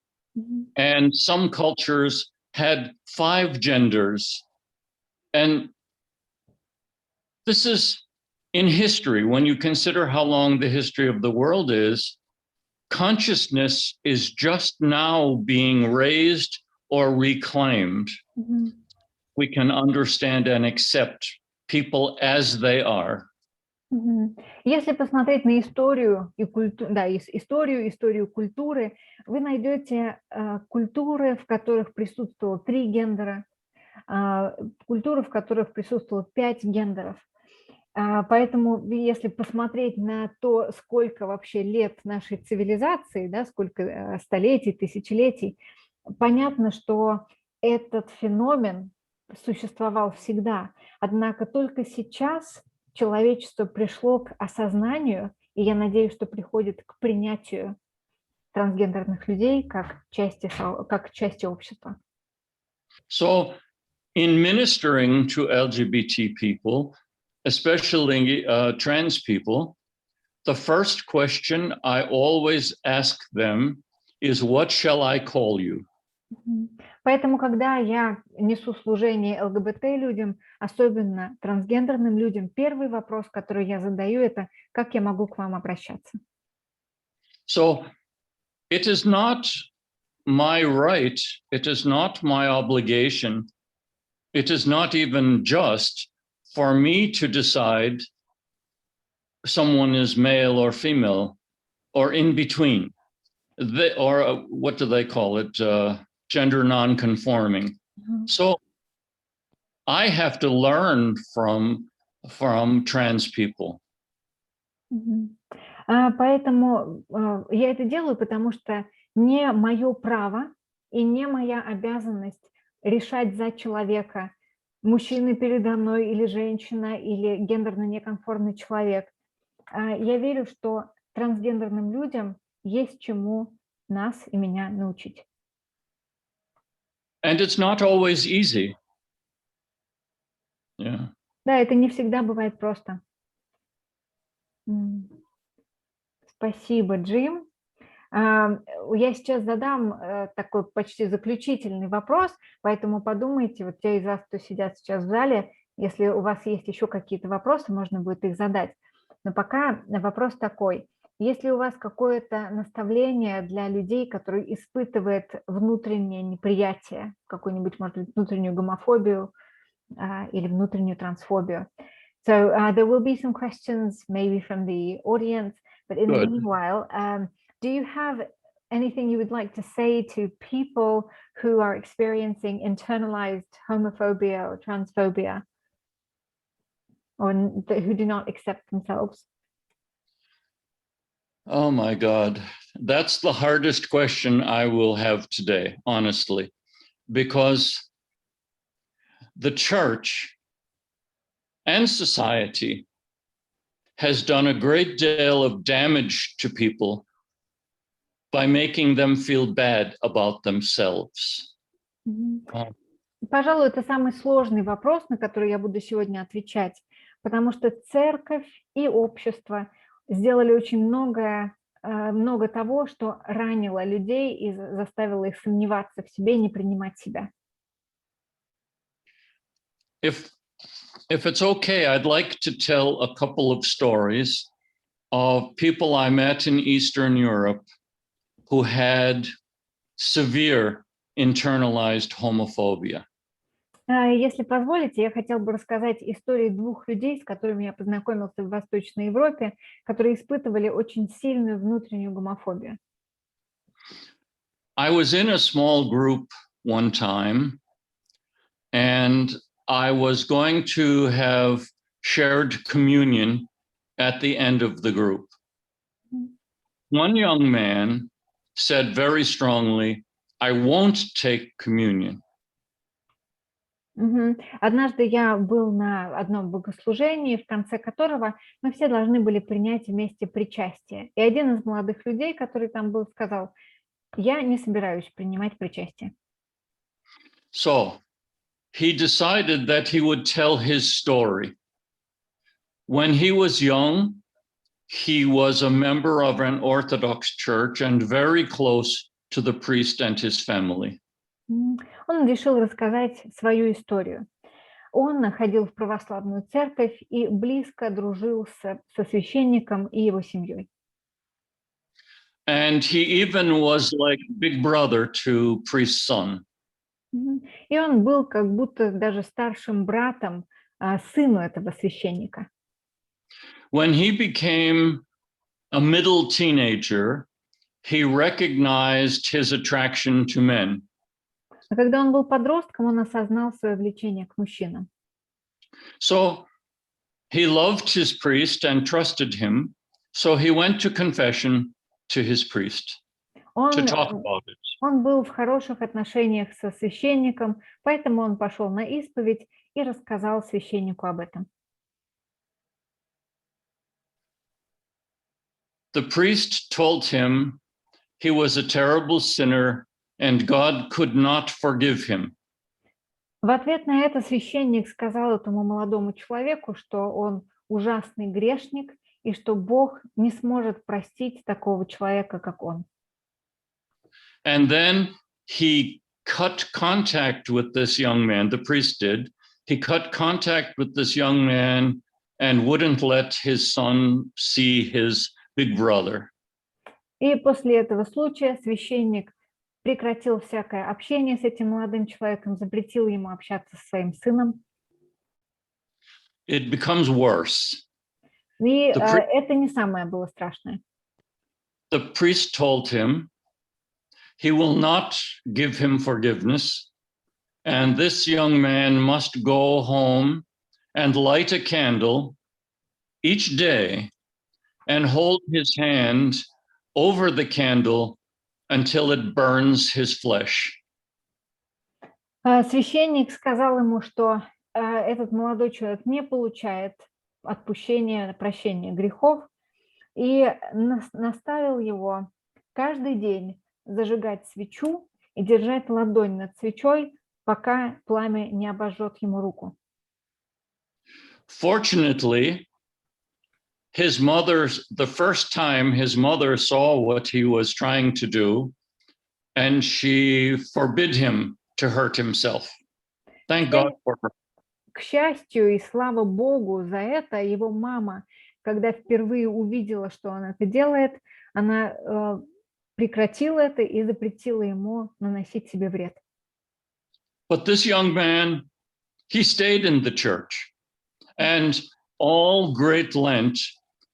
and some cultures had 5 genders. And this is in history. When you consider how long the history of the world is, consciousness is just now being raised or reclaimed. We can understand and accept people as they are. Если посмотреть на историю и историю культуры, вы найдете культуры, в которых присутствовало 3 гендера, культуры, в которых присутствовало 5 гендеров. Поэтому, если посмотреть на то, сколько вообще лет нашей цивилизации, да, сколько столетий, тысячелетий, понятно, что этот феномен существовал всегда. Однако только сейчас человечество пришло к осознанию, и я надеюсь, что приходит к принятию трансгендерных людей как части общества. So, in ministering to LGBT people, especially trans people, the first question I always ask them is, what shall I call you? Поэтому, когда я несу служение ЛГБТ-людям, особенно трансгендерным людям, первый вопрос, который я задаю, это как я могу к вам обращаться? So, it is not my right, it is not my obligation, it is not even just for me to decide someone is male or female or in between, or what do they call it, gender non-conforming. So I have to learn from trans people. Поэтому я это делаю, потому что не мое право и не моя обязанность решать за человека, мужчина передо мной или женщина, или гендерно неконформный человек. Я верю, что трансгендерным людям есть чему нас и меня научить. And it's not always easy. Yeah. Да, это не всегда бывает просто. Спасибо, Джим. Я сейчас задам такой почти заключительный вопрос, поэтому подумайте, вот те из вас, кто сидят сейчас в зале, если у вас есть еще какие-то вопросы, можно будет их задать. Но пока вопрос такой. Есть ли у вас какое-то наставление для людей, которые испытывают внутреннее неприятие, какую-нибудь, может быть, внутреннюю гомофобию или внутреннюю трансфобию? So there will be some questions maybe from the audience, but in the meanwhile, do you have anything you would like to say to people who are experiencing internalized homophobia or transphobia, or who do not accept themselves? Oh my God, that's the hardest question I will have today, honestly, because the church and society has done a great deal of damage to people by making them feel bad about themselves. Пожалуй, это самый сложный вопрос, на который я буду сегодня отвечать, потому что церковь и общество сделали очень много того, что ранило людей и заставило их сомневаться в себе, не принимать себя. If it's okay, I'd like to tell a couple of stories of people I met in Eastern Europe who had severe internalized homophobia. Если позволите, я хотела бы рассказать истории двух людей, с которыми я познакомился в Восточной Европе, которые испытывали очень сильную внутреннюю гомофобию. I was in a small group one time, and I was going to have shared communion at the end of the group. One young man said very strongly, I won't take communion. Однажды я был на одном богослужении, в конце которого мы все должны были принять вместе причастие. И один из молодых людей, который там был, сказал, я не собираюсь принимать причастие. So he decided that he would tell his story. When he was young, he was a member of an Orthodox church and very close to the priest and his family. Он решил рассказать свою историю. Он ходил в православную церковь и близко дружил со священником и его семьей. And he even was like big brother to priest's son. И он был как будто даже старшим братом сыну этого священника. When he became a middle teenager, he recognized his attraction to men. А когда он был подростком, он осознал свое влечение к мужчинам. So he loved his priest and trusted him. So he went to confession to his priest to talk about it. Он был в хороших отношениях со священником, поэтому он пошел на исповедь и рассказал священнику об этом. The priest told him he was a terrible sinner and God could not forgive him. В ответ на это священник сказал этому молодому человеку, что он ужасный грешник и что Бог не сможет простить такого человека, как он. And then he cut contact with this young man, the priest did. He cut contact with this young man and wouldn't let his son see his big brother. И после этого случая священник прекратил всякое общение с этим молодым человеком, запретил ему общаться со своим сыном. It becomes worse. И это не самое было страшное. The priest told him he will not give him forgiveness, and this young man must go home and light a candle each day and hold his hand over the candle until it burns his flesh. Священник сказал ему, что этот молодой человек не получает отпущения, прощения грехов, и наставил его каждый день зажигать свечу и держать ладонь над свечой, пока пламя не обожжет ему руку. Fortunately, the first time his mother saw what he was trying to do, and she forbid him to hurt himself. Thank God for her. К счастью и слава Богу за это, его мама, когда впервые увидела, что он это делает, она прекратила это и запретила ему наносить себе вред. But this young man, he stayed in the church, and all Great Lent,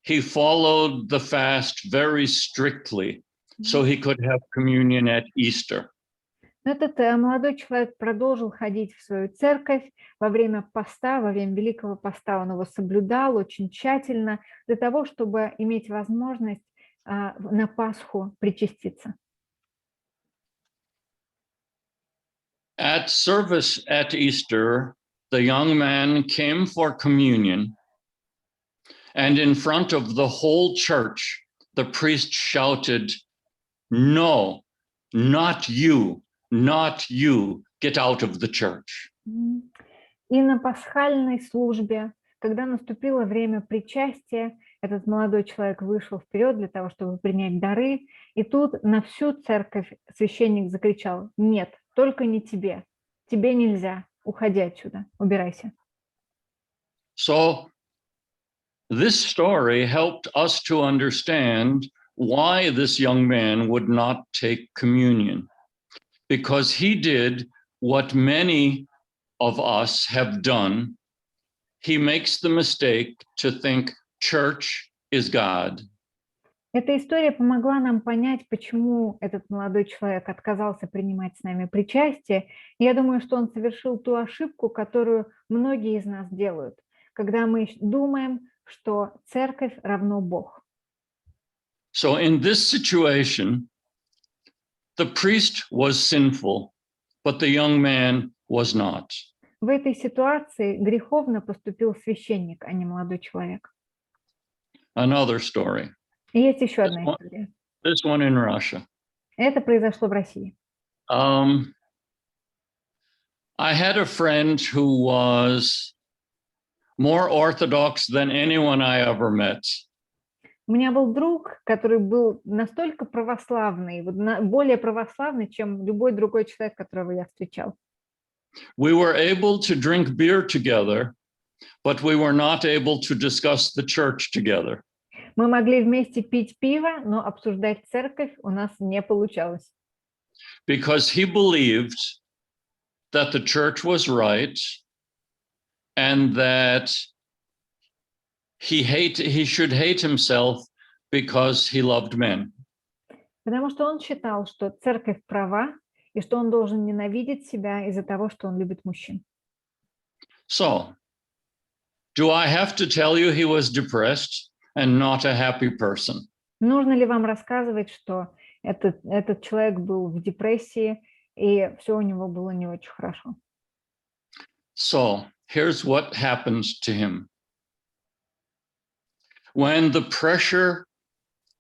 he followed the fast very strictly, so he could have communion at Easter. Но этот молодой человек продолжил ходить в свою церковь во время поста, во время Великого поста он его соблюдал очень тщательно для того, чтобы иметь возможность на Пасху причаститься. At service at Easter, the young man came for communion, and in front of the whole church, the priest shouted, "No, not you, not you, get out of the church." И на пасхальной службе, когда наступило время причастия, этот молодой человек вышел вперед для того, чтобы принять дары, и тут на всю церковь священник закричал: «Нет, только не тебе, тебе нельзя, уходи отсюда, убирайся». So this story helped us to understand why this young man would not take communion, because he did what many of us have done, he makes the mistake to think church is God. Эта история помогла нам понять, почему этот молодой человек отказался принимать с нами причастие. И я думаю, что он совершил ту ошибку, которую многие из нас делают, когда мы думаем, что церковь равно Бог. So in this situation, the priest was sinful, but the young man was not. В этой ситуации греховно поступил священник, а не молодой человек. Another story. И есть еще одна история. This one in Russia. Это произошло в России. I had a friend who was more Orthodox than anyone I ever met. У меня был друг, который был настолько православный, более православный, чем любой другой человек, которого я встречал. We were able to drink beer together, but we were not able to discuss the church together. Мы могли вместе пить пиво, но обсуждать церковь у нас не получалось. Because he believed that the church was right and that he should hate himself because he loved men. Потому что он считал, что церковь права, и что он должен ненавидеть себя из-за того, что он любит мужчин. So, do I have to tell you he was depressed and not a happy person? Нужно ли вам рассказывать, что этот человек был в депрессии, и все у него было не очень хорошо? So, here's what happened to him. When the pressure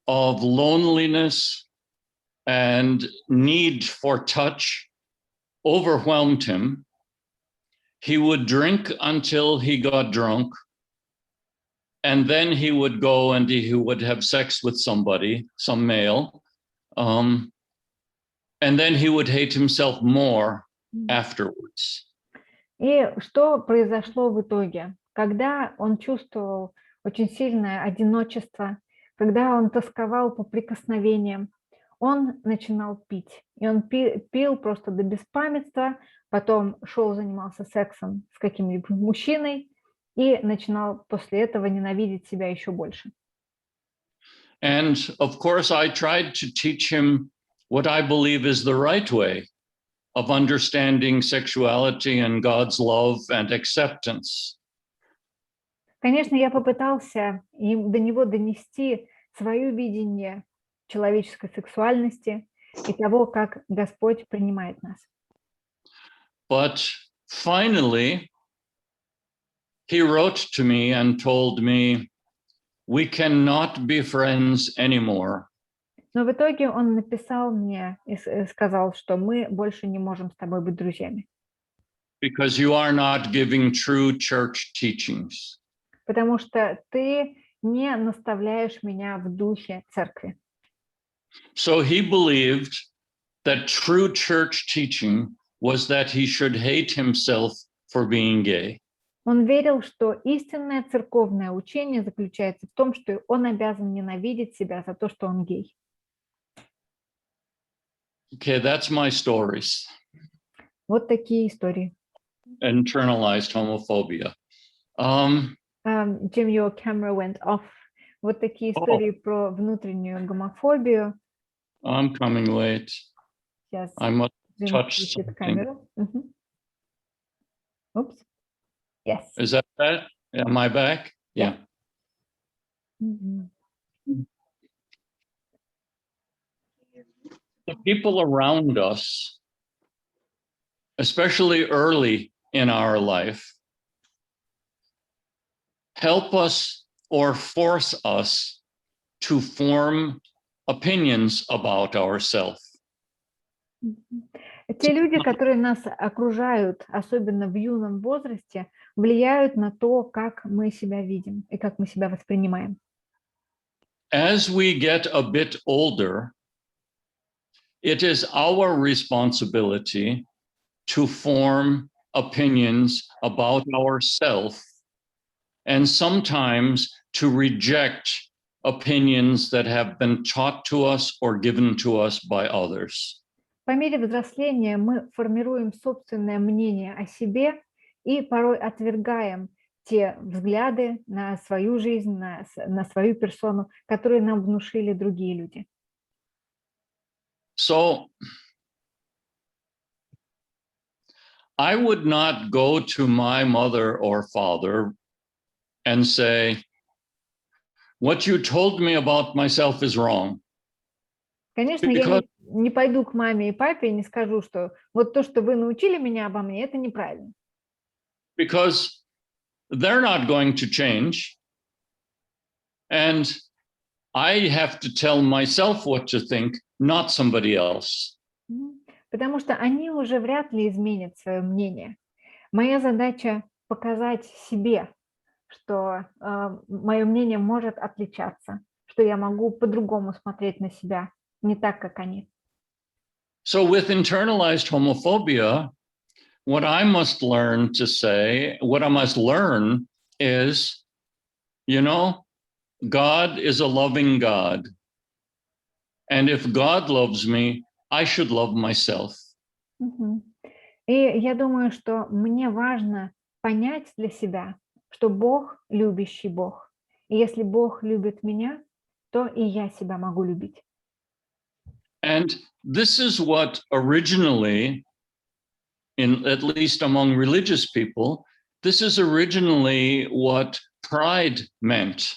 of loneliness and need for touch overwhelmed him, he would drink until he got drunk, and then he would go and he would have sex with somebody, some male, and then he would hate himself more afterwards. И что произошло в итоге? Когда он чувствовал очень сильное одиночество, когда он тосковал по прикосновениям, он начинал пить. И он пил просто до беспамятства, потом шел, занимался сексом с каким-нибудь мужчиной и начинал после этого ненавидеть себя еще больше. And of course, I tried to teach him what I believe is the right way of understanding sexuality and God's love and acceptance. Конечно, я попытался до него донести свое видение человеческой сексуальности и того, как Господь принимает нас. But finally, he wrote to me and told me, we cannot be friends anymore. Но в итоге он написал мне и сказал, что мы больше не можем с тобой быть друзьями. Because you are not giving true church teachings. Потому что ты не наставляешь меня в духе церкви. So he believed that true church teaching was that he should hate himself for being gay. Он верил, что истинное церковное учение заключается в том, что он обязан ненавидеть себя за то, что он гей. Okay, that's my stories. Вот такие истории. Internalized homophobia. Jim, your camera went off. Вот такие истории про внутреннюю гомофобию. I'm coming late. Сейчас I must Jim touch включит something. камеру. Oops. Yes. Is that bad? Am I back? Yeah. The people around us, especially early in our life, help us or force us to form opinions about ourselves. Те люди, которые нас окружают, особенно в юном возрасте, влияют на то, как мы себя видим и как мы себя воспринимаем. As we get a bit older, it is our responsibility to form opinions about ourselves and sometimes to reject opinions that have been taught to us or given to us by others. По мере взросления мы формируем собственное мнение о себе и порой отвергаем те взгляды на свою жизнь, на свою персону, которые нам внушили другие люди. So I would not go to my mother or father and say, what you told me about myself is wrong. Конечно, я не пойду к маме и папе и не скажу, что вот то, что вы научили меня обо мне, это неправильно. Because they're not going to change. And I have to tell myself what to think, not somebody else. Потому что они уже вряд ли изменят свое мнение. Моя задача показать себе, что мое мнение может отличаться, что я могу по-другому смотреть на себя, не так, как они. So with internalized homophobia, what I must learn to say, what I must learn is, you know, God is a loving God. And if God loves me, I should love myself. И я думаю, что мне важно понять для себя, что Бог любящий Бог. И если Бог любит меня, то и я себя могу любить. And this is what originally, at least among religious people, this is originally what pride meant.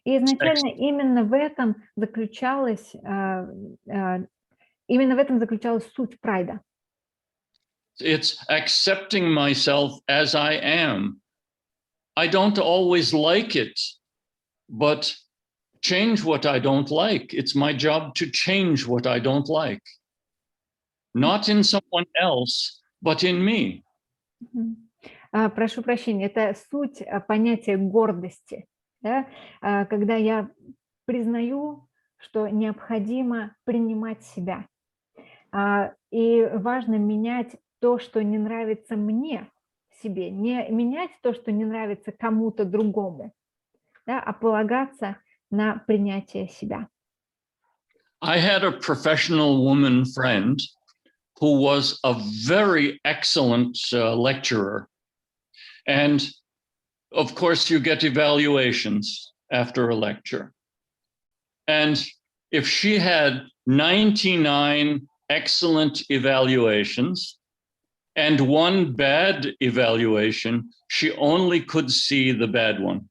И изначально именно в этом заключалась суть прайда. It's accepting myself as I am. I don't always like it, but change what I don't like. It's my job to change what I don't like. Not in someone else, but in me. Прошу прощения, это суть понятия гордости. Да? Когда я признаю, что необходимо принимать себя. И важно менять то, что не нравится мне себе, не менять то, что не нравится кому-то другому, да, а полагаться на принятие себя. I had a professional woman friend who was a very excellent lecturer. And of course, you get evaluations after a lecture. And if she had 99 excellent evaluations and one bad evaluation, she only could see the bad one.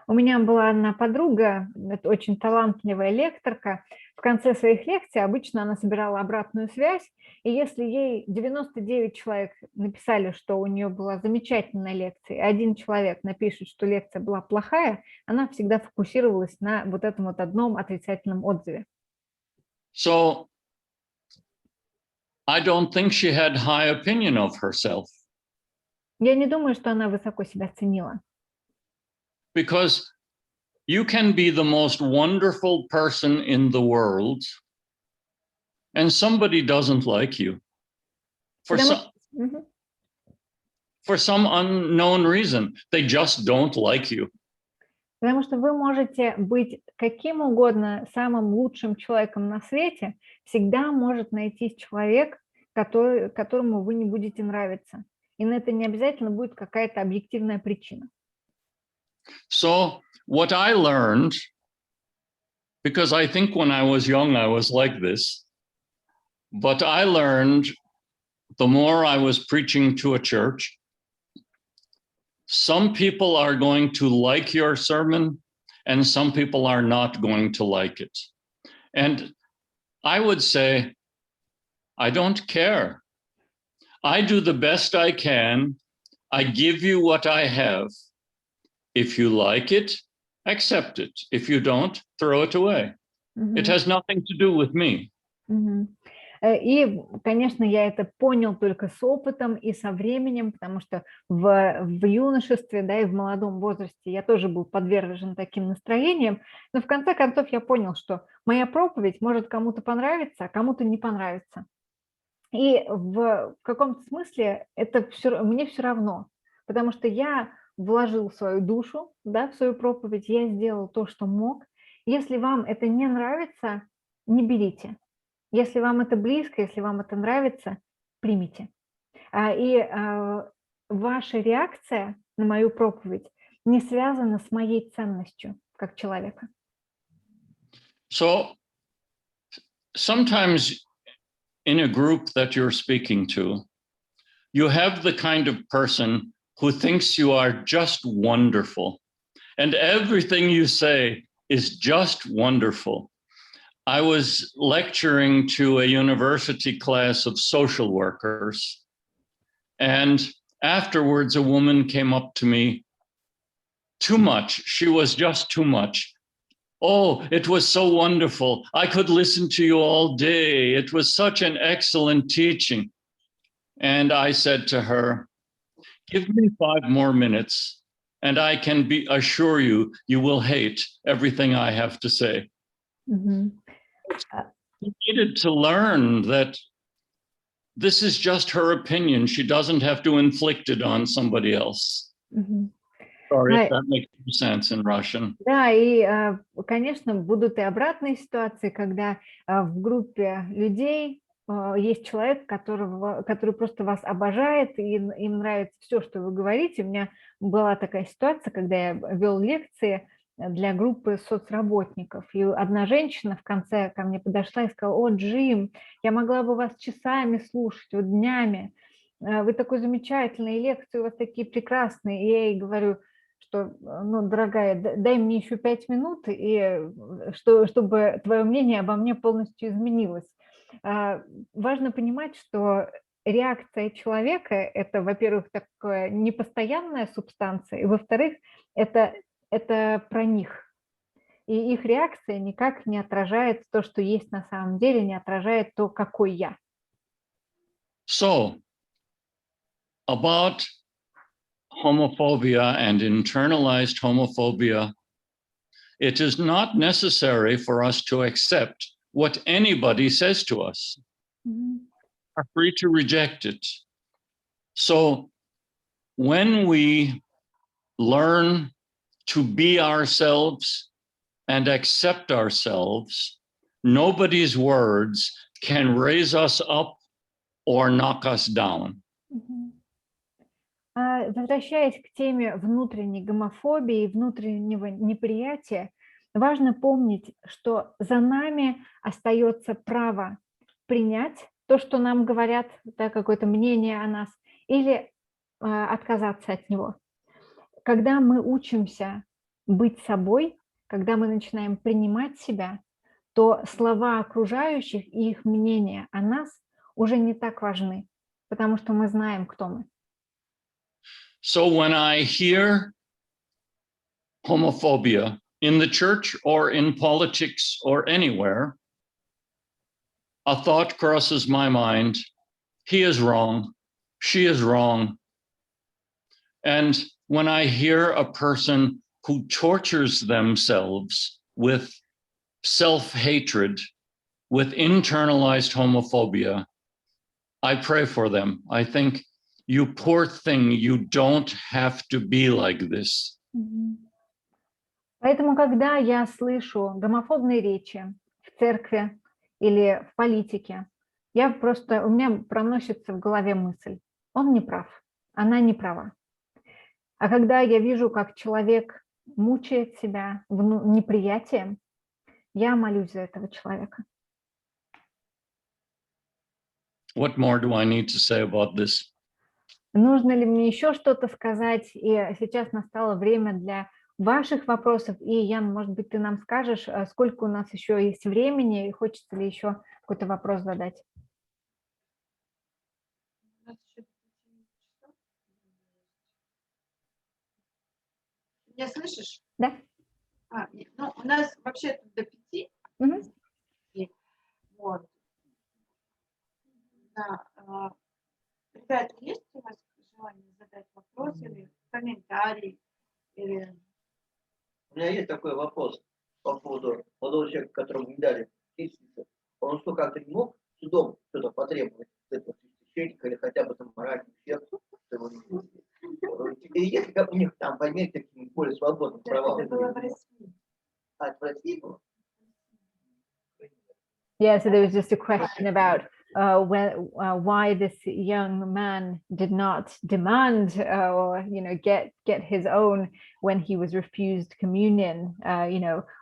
У меня была одна подруга, это очень талантливая лекторка. В конце своих лекций обычно она собирала обратную связь, и если ей 99 человек написали, что у нее была замечательная лекция, и один человек напишет, что лекция была плохая, она всегда фокусировалась на вот этом вот одном отрицательном отзыве. So I don't think she had high opinion of herself. Я не думаю, что она высоко себя ценила. Because you can be the most wonderful person in the world, and somebody doesn't like you for some unknown reason. They just don't like you. Потому что вы можете быть каким угодно самым лучшим человеком на свете, всегда может найтись человек, которому вы не будете нравиться. И на это не обязательно будет какая-то объективная причина. So what I learned, because I think when I was young, I was like this, but I learned the more I was preaching to a church, some people are going to like your sermon and some people are not going to like it. And I would say, I don't care. I do the best I can. I give you what I have. If you like it, accept it. If you don't, throw it away. It has nothing to do with me. И, конечно, я это понял только с опытом и со временем, потому что в юношестве, да, и в молодом возрасте я тоже был подвержен таким настроениям, но в конце концов я понял, что моя проповедь может кому-то понравиться, а кому-то не понравиться. И в каком-то смысле это мне все равно, потому что я вложил свою душу, да, в свою проповедь, я сделал то, что мог. Если вам это не нравится, не берите. Если вам это близко, если вам это нравится, примите. Ваша реакция на мою проповедь не связана с моей ценностью как человека. So sometimes in a group that you're speaking to, you have the kind of person who thinks you are just wonderful, and everything you say is just wonderful. I was lecturing to a university class of social workers, and afterwards a woman came up to me. Too much. She was just too much. Oh, it was so wonderful. I could listen to you all day. It was such an excellent teaching. And I said to her, give me 5 more minutes and I can assure you, you will hate everything I have to say. Мгм. You needed to learn that this is just her opinion. She doesn't have to inflict it on somebody else. Мгм. Sorry Right. if that makes no sense in Russian. Да, и, конечно, будут и обратные ситуации, когда в группе людей есть человек, который просто вас обожает, и им нравится все, что вы говорите. У меня была такая ситуация, когда я вел лекции для группы соцработников, и одна женщина в конце ко мне подошла и сказала: «О, Джим, я могла бы вас часами слушать, вот днями, вы такой замечательный, лекции у вас такие прекрасные». И я ей говорю, что, ну, дорогая, дай мне еще 5 минут, и чтобы твое мнение обо мне полностью изменилось. Важно понимать, что реакция человека – это, во-первых, такая непостоянная субстанция, и, во-вторых, это про них. И их реакция никак не отражает то, что есть на самом деле, не отражает то, какой я. So, about homophobia and internalized homophobia, it is not necessary for us to accept what anybody says to us. Мгм. Are free to reject it. So when we learn to be ourselves and accept ourselves, nobody's words can raise us up or knock us down. Мгм. Возвращаясь к теме внутренней гомофобии, внутреннего неприятия, важно помнить, что за нами остается право принять то, что нам говорят, да, какое-то мнение о нас, или отказаться от него. Когда мы учимся быть собой, когда мы начинаем принимать себя, то слова окружающих и их мнение о нас уже не так важны, потому что мы знаем, кто мы. So when I hear homophobia in the church or in politics or anywhere, a thought crosses my mind: he is wrong, she is wrong. And when I hear a person who tortures themselves with self-hatred, with internalized homophobia, I pray for them. I think, you poor thing, you don't have to be like this. Мгм. Поэтому, когда я слышу гомофобные речи в церкви или в политике, у меня проносится в голове мысль: он не прав, она не права. А когда я вижу, как человек мучает себя неприятием, я молюсь за этого человека. What more do I need to say about this? Нужно ли мне еще что-то сказать? И сейчас настало время для ваших вопросов. И, Ян, может быть, ты нам скажешь, сколько у нас еще есть времени, и хочется ли еще какой-то вопрос задать? У нас еще 5 часов. Меня слышишь? Да? Ну, у нас вообще до 5. Мгм. Вот. Да. Ребята, есть у вас желание задать вопрос или комментарий? Или... У меня есть такой вопрос по поводу молодого человека, которому не дали чиститься. Он что, как-то не мог судом что-то потребовать с этого священника или хотя бы там моральный ущерб? Теперь есть как у них там в Америке такие более свободные права? Это было в России. А, это в России было? Yeah, so there was just a question about why this young man did not demand or get his own when he was refused communion.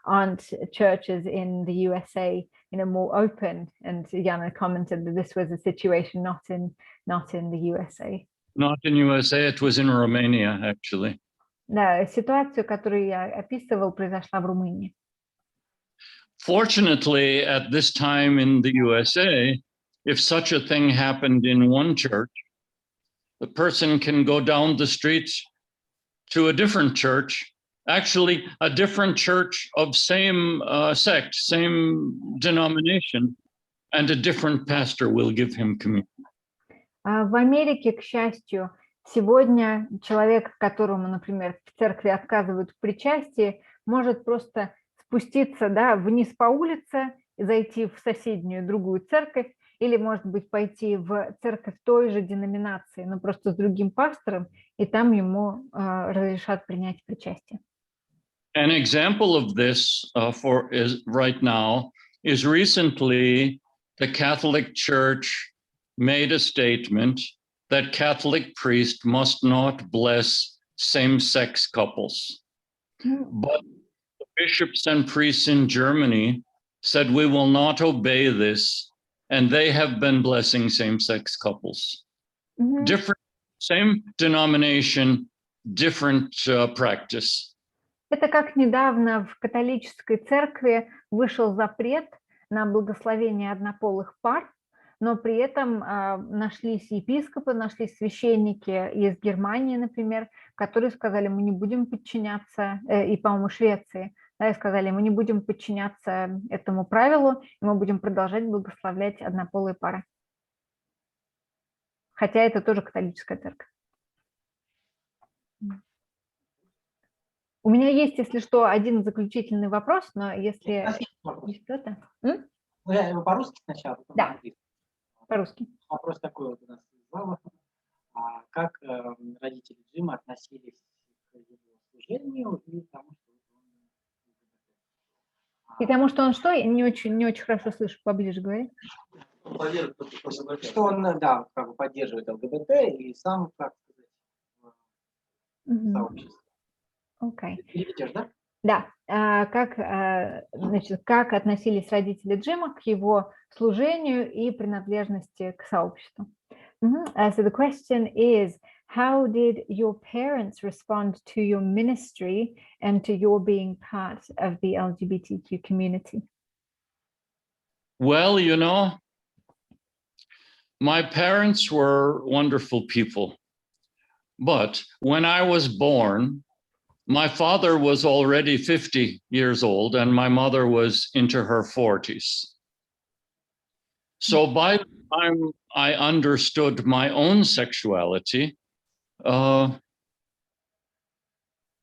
Aren't churches in the USA more open? And Jana commented that this was a situation not in the USA. Not in USA, it was in Romania, actually. Да, ситуацию, которую я описывал, произошла в Румынии. Fortunately, at this time in the USA, if such a thing happened in one church, the person can go down the street to a different church, actually a different church of same sect, same denomination, and a different pastor will give him communion. В Америке, к счастью, сегодня человек, которому, например, в церкви отказывают в причастии, может просто спуститься, вниз по улице, зайти в соседнюю другую церковь, или, может быть, пойти в церковь той же деноминации, но просто с другим пастором, и там ему разрешат принять причастие. An example of this right now is recently the Catholic Church made a statement that Catholic priests must not bless same-sex couples. But the bishops and priests in Germany said we will not obey this, and they have been blessing same-sex couples. Different, same denomination, different practice. Это как недавно в католической церкви вышел запрет на благословение однополых пар, но при этом нашлись епископы, нашлись священники из Германии, например, которые сказали, мы не будем подчиняться, и, по-моему, Швеции, и сказали, мы не будем подчиняться этому правилу, и мы будем продолжать благословлять однополые пары. Хотя это тоже католическая церковь. У меня есть, если что, один заключительный вопрос, но если есть кто-то... По-русски сначала? Да, по-русски. Вопрос такой вот у нас из зала. Как родители Джима относились к его служению и тому, что он... И тому, что он что? Я не очень хорошо слышу, поближе говори. Что он, как бы поддерживает ЛГБТ и сам, как сказать, сообщество. Окей. Переведешь, да? Да. Как относились родители Джима к его служению и принадлежности к сообществу? So the question is, how did your parents respond to your ministry and to your being part of the LGBTQ community? Well, my parents were wonderful people, but when I was born, my father was already 50 years old and my mother was into her 40s. So by the time I understood my own sexuality, they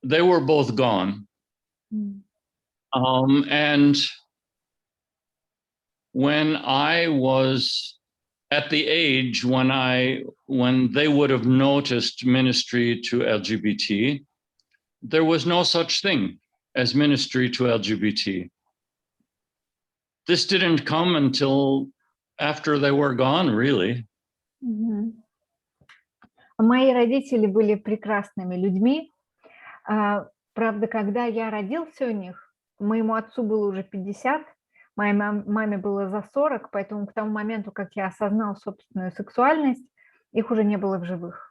were both gone. And when I was at the age when they would have noticed ministry to LGBT, there was no such thing as ministry to LGBT. This didn't come until after they were gone, really. Мои родители были прекрасными людьми. Правда, когда я родился у них, моему отцу было уже 50, моей маме было за 40, поэтому к тому моменту, как я осознал собственную сексуальность, их уже не было в живых.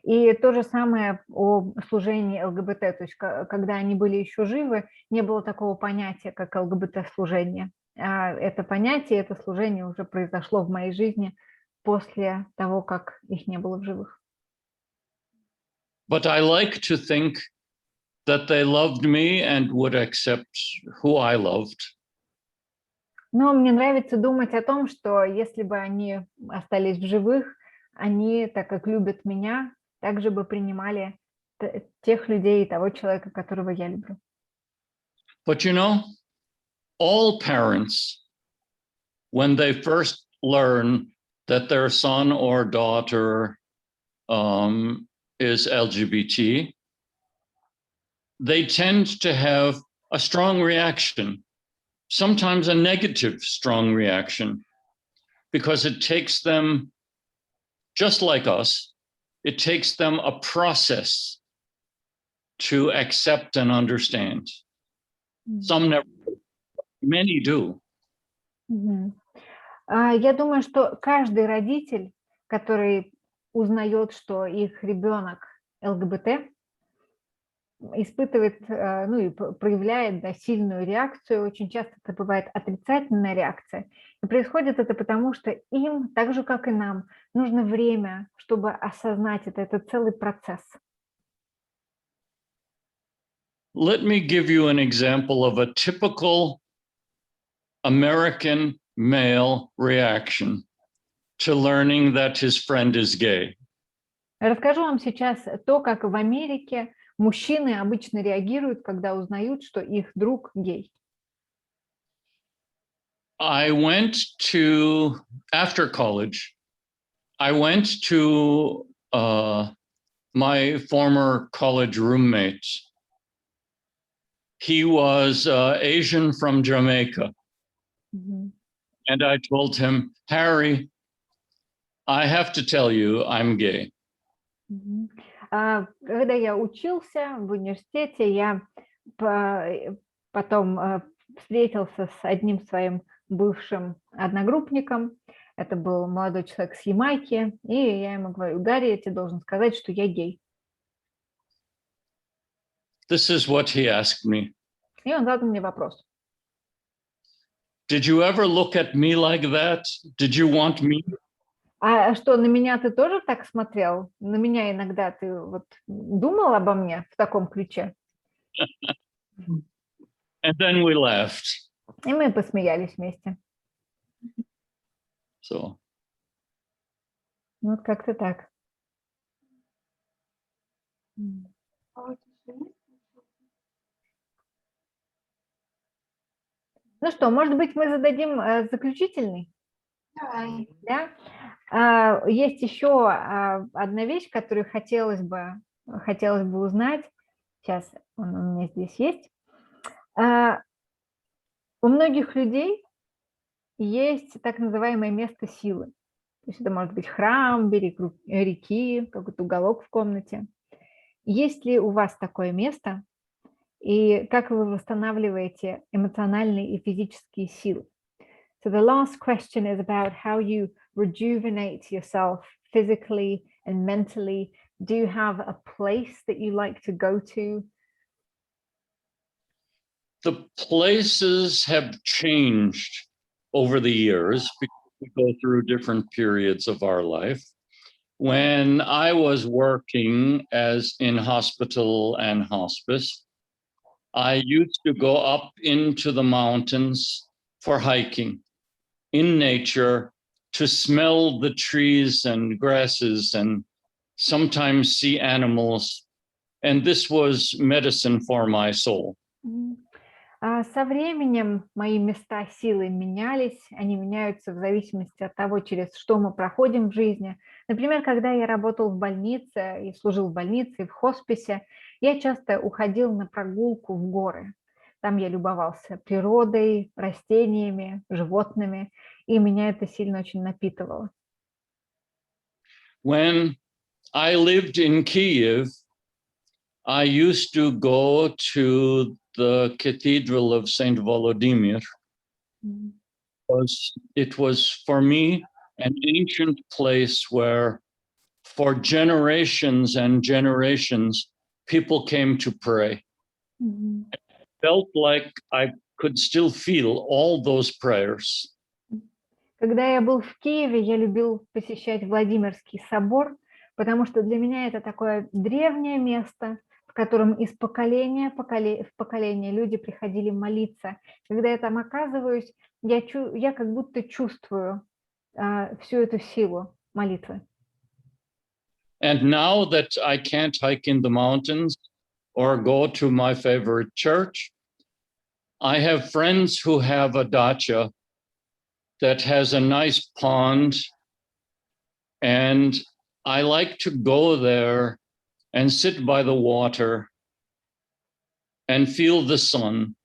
И то же самое о служении ЛГБТ, то есть когда они были еще живы, не было такого понятия, как ЛГБТ-служение. Это понятие, это служение уже произошло в моей жизни после того, как их не было в живых. But I like to think that they loved me and would accept who I loved. Но мне нравится думать о том, что если бы они остались в живых, они, так как любят меня, также бы принимали тех людей и того человека, которого я люблю. But all parents, when they first learn that their son or daughter is LGBT, they tend to have a strong reaction, sometimes a negative strong reaction. because it takes them, just like us, it takes them a process to accept and understand. Some never, many do. Я думаю, что каждый родитель, который узнает, что их ребенок ЛГБТ, испытывает, ну и проявляет, да, сильную реакцию. Очень часто это бывает отрицательная реакция. И происходит это потому, что им, так же как и нам, нужно время, чтобы осознать это. Это целый процесс. Let me give you an example of a typical American male reaction to learning that his friend is gay. Расскажу вам сейчас то, как в Америке мужчины обычно реагируют, когда узнают, что их друг гей. After college, I went to my former college roommate. He was Asian from Jamaica. And I told him, Harry, I have to tell you, I'm gay. Когда я учился в университете, я потом встретился с одним своим бывшим одногруппником. Это был молодой человек с Ямайки, и я ему говорю: Гарри, я тебе должен сказать, что я гей. This is what he asked me. И он задал мне вопрос. Did you ever look at me like that? Did you want me? А что, на меня ты тоже так смотрел? На меня иногда ты вот думал обо мне в таком ключе? And then we laughed. И мы посмеялись вместе. So. Вот как-то так. Ну что, может быть, мы зададим заключительный? Давай. Да? Есть еще одна вещь, которую хотелось бы узнать. Сейчас он у меня здесь есть. У многих людей есть так называемое место силы. То есть это может быть храм, берег реки, какой-то уголок в комнате. Есть ли у вас такое место? И как вы восстанавливаете эмоциональные и физические силы? So the last question is about how you rejuvenate yourself physically and mentally. Do you have a place that you like to go to? The places have changed over the years because we go through different periods of our life. When I was working as in hospital and hospice, I used to go up into the mountains for hiking in nature, to smell the trees and grasses and sometimes see animals. And this was medicine for my soul. Со временем мои места силы менялись, они меняются в зависимости от того, через что мы проходим в жизни. Например, когда я работал в больнице и служил в больнице и в хосписе, я часто уходил на прогулку в горы. Там я любовался природой, растениями, животными, и меня это сильно очень напитывало. When I lived in Kyiv, I used to go to the Cathedral of Saint Volodymyr, because it was for me an ancient place where for generations and generations people came to pray. It felt like I could still feel all those prayers. Когда я был в Киеве, я любил посещать Владимирский собор, потому что для меня это такое древнее место, в котором из поколения в поколение люди приходили молиться. Когда я там оказываюсь, я как будто чувствую всю эту силу молитвы. And now that I can't hike in the mountains or go to my favorite church, I have friends who have a dacha that has a nice pond, and I like to go there and sit by the water and feel the sun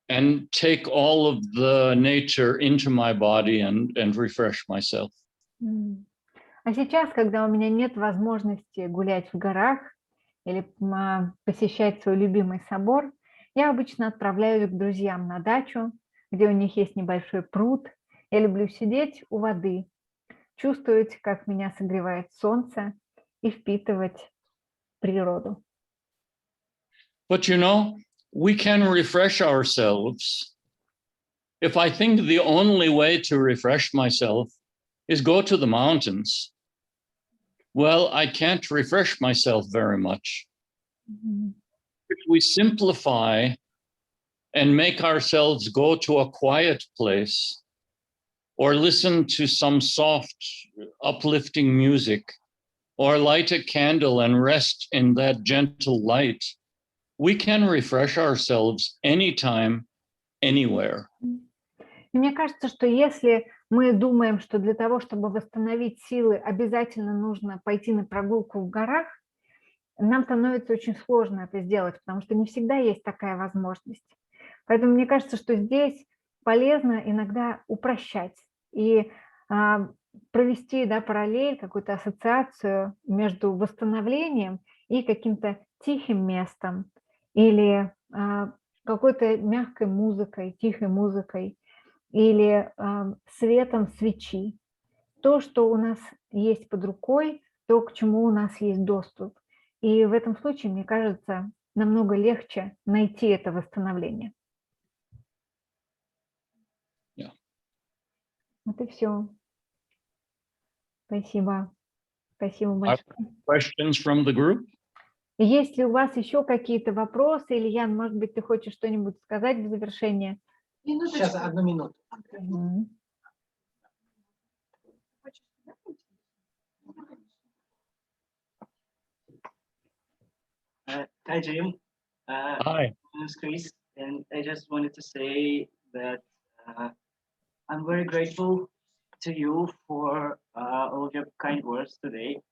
and take all of the nature into my body and refresh myself. А сейчас, когда у меня нет возможности гулять в горах или посещать свой любимый собор, я обычно отправляюсь к друзьям на дачу, где у них есть небольшой пруд. Я люблю сидеть у воды, чувствовать, как меня согревает солнце, и впитывать природу. But you know, we can refresh ourselves. If I think the only way to refresh myself is go to the mountains, well, I can't refresh myself very much. If we simplify and make ourselves go to a quiet place or listen to some soft, uplifting music or light a candle and rest in that gentle light, we can refresh ourselves anytime, anywhere. И мне кажется, что если мы думаем, что для того, чтобы восстановить силы, обязательно нужно пойти на прогулку в горах, нам становится очень сложно это сделать, потому что не всегда есть такая возможность. Поэтому мне кажется, что здесь полезно иногда упрощать и провести параллель, какую-то ассоциацию между восстановлением и каким-то тихим местом или какой-то мягкой музыкой, тихой музыкой, или светом свечи. То, что у нас есть под рукой, то, к чему у нас есть доступ. И в этом случае, мне кажется, намного легче найти это восстановление. Yeah. Вот и все. Спасибо. Спасибо большое. Questions from the group? Есть ли у вас еще какие-то вопросы? Или, Ян, может быть, ты хочешь что-нибудь сказать в завершение? Сейчас, 1 минуту. Hi, Jim. Hi. My name is Chris, and I just wanted to say that I'm very grateful to you for all of your kind words today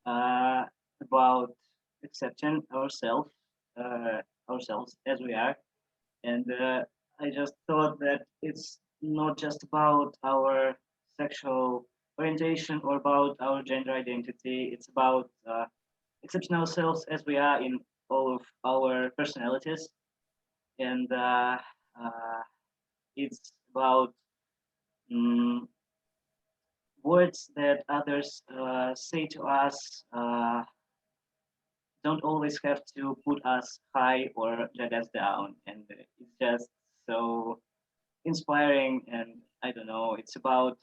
about accepting ourselves as we are. And I just thought that it's not just about our sexual orientation or about our gender identity. It's about accepting ourselves as we are in all of our personalities. And it's about words that others say to us don't always have to put us high or drag us down. And it's just so inspiring. And I don't know, it's about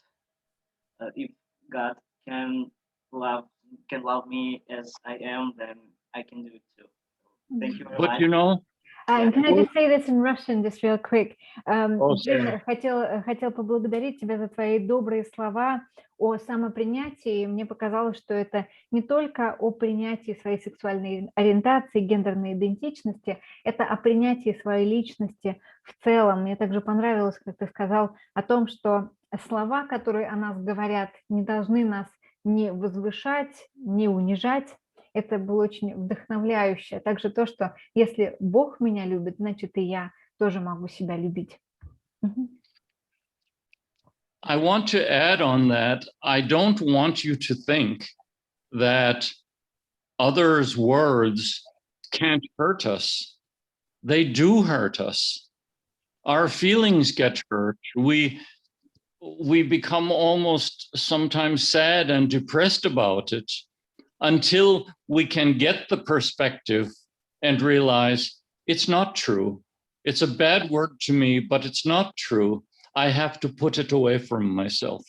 if God can love me as I am, then I can do it too. Thank you very much. But you know, Can I just say this in Russian, just real quick? sorry. Хотел поблагодарить тебя за твои добрые слова о самопринятии. Мне показалось, что это не только о принятии своей сексуальной ориентации, гендерной идентичности, это о принятии своей личности в целом. Мне также понравилось, как ты сказал, о том, что слова, которые о нас говорят, не должны нас ни возвышать, ни унижать. Это было очень вдохновляюще. Также то, что если Бог меня любит, значит и я тоже могу себя любить. I want to add on that, I don't want you to think that others' words can't hurt us. They do hurt us. Our feelings get hurt. We become almost sometimes sad and depressed about it until we can get the perspective and realize it's not true. It's a bad word to me, but it's not true. I have to put it away from myself.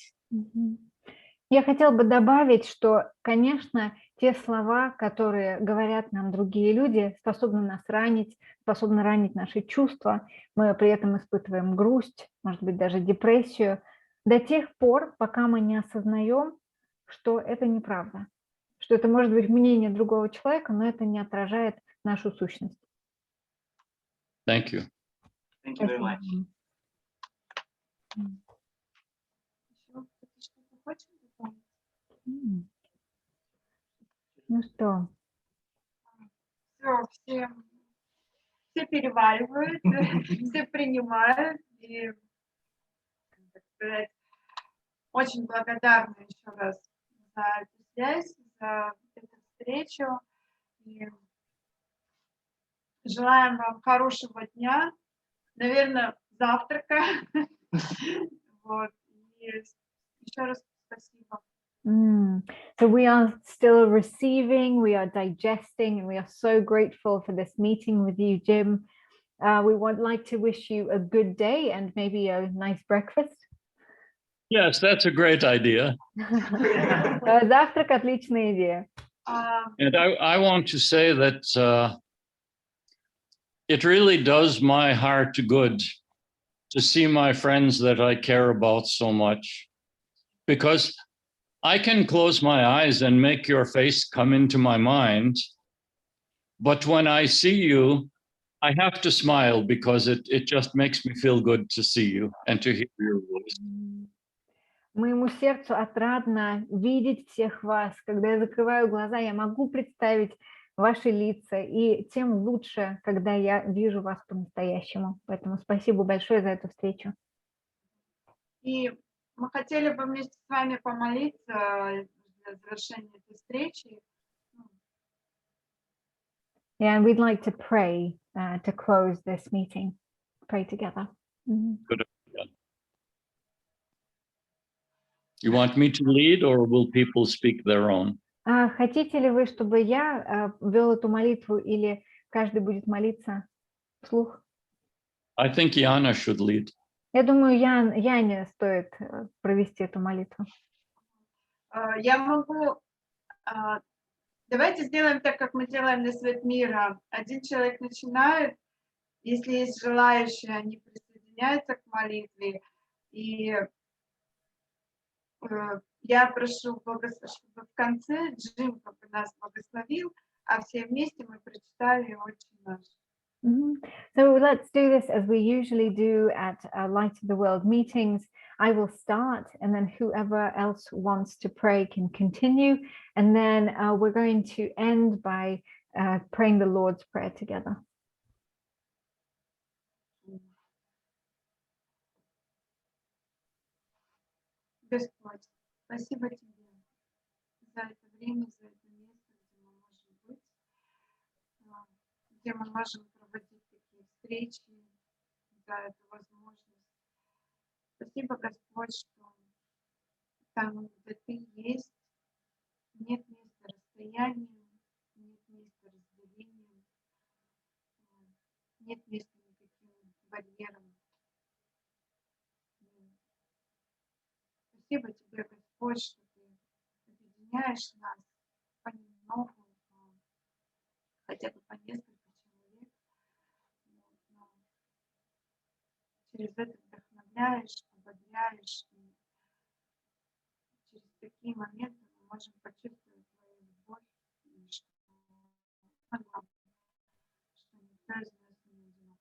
Я хотела бы добавить, что, конечно, те слова, которые говорят нам другие люди, способны нас ранить, способны ранить наши чувства. Мы при этом испытываем грусть, может быть, даже депрессию, до тех пор, пока мы не осознаем, что это неправда, что это может быть мнение другого человека, но это не отражает нашу сущность. Thank you. Thank you very much. Ну что? Все переваривают, все принимают. И, так сказать, очень благодарна еще раз за эту связь, за эту встречу. И желаем вам хорошего дня, наверное, завтрака. Вот. И еще раз спасибо. So we are still receiving, we are digesting, and we are so grateful for this meeting with you, Jim. We would like to wish you a good day and maybe a nice breakfast. Yes, that's a great idea. Завтрак — отличная идея. And I want to say that it really does my heart good to see my friends that I care about so much, because I can close my eyes and make your face come into my mind, but when I see you, I have to smile because it just makes me feel good to see you and to hear your voice. Моему сердцу отрадно видеть всех вас. Когда я закрываю глаза, я могу представить ваши лица, и тем лучше, когда я вижу вас по-настоящему. Поэтому спасибо большое за эту встречу. И мы хотели бы вместе с вами помолиться для завершения этой встречи. Yeah, and we'd like to pray to close this meeting. Pray together. Good. You want me to lead, or will people speak their own? Хотите ли вы, чтобы я вел эту молитву, или каждый будет молиться вслух? I think Yana should lead. Я думаю, Яне стоит провести эту молитву. Я могу... Давайте сделаем так, как мы делаем на Свет Мира. Один человек начинает, если есть желающие, они присоединяются к молитве. И я прошу, чтобы в конце Джим как бы нас благословил, а все вместе мы прочитали «Отче наш». So let's do this as we usually do at Light of the World meetings. I will start, and then whoever else wants to pray can continue. And then we're going to end by praying the Lord's Prayer together. Господь, спасибо Тебе за это время, за это место, где мы можем быть, где мы можем проводить такие встречи, за эту возможность. Спасибо, Господь, что там, где Ты есть, нет места расстоянию, нет места разделению, нет места никаким барьерам. Спасибо Тебе, Господь, что Ты объединяешь нас понемногу, хотя бы по несколько человек, но через это вдохновляешь, ободряешь, и через такие моменты мы можем почувствовать Твою любовь, и что никто из нас не одинок.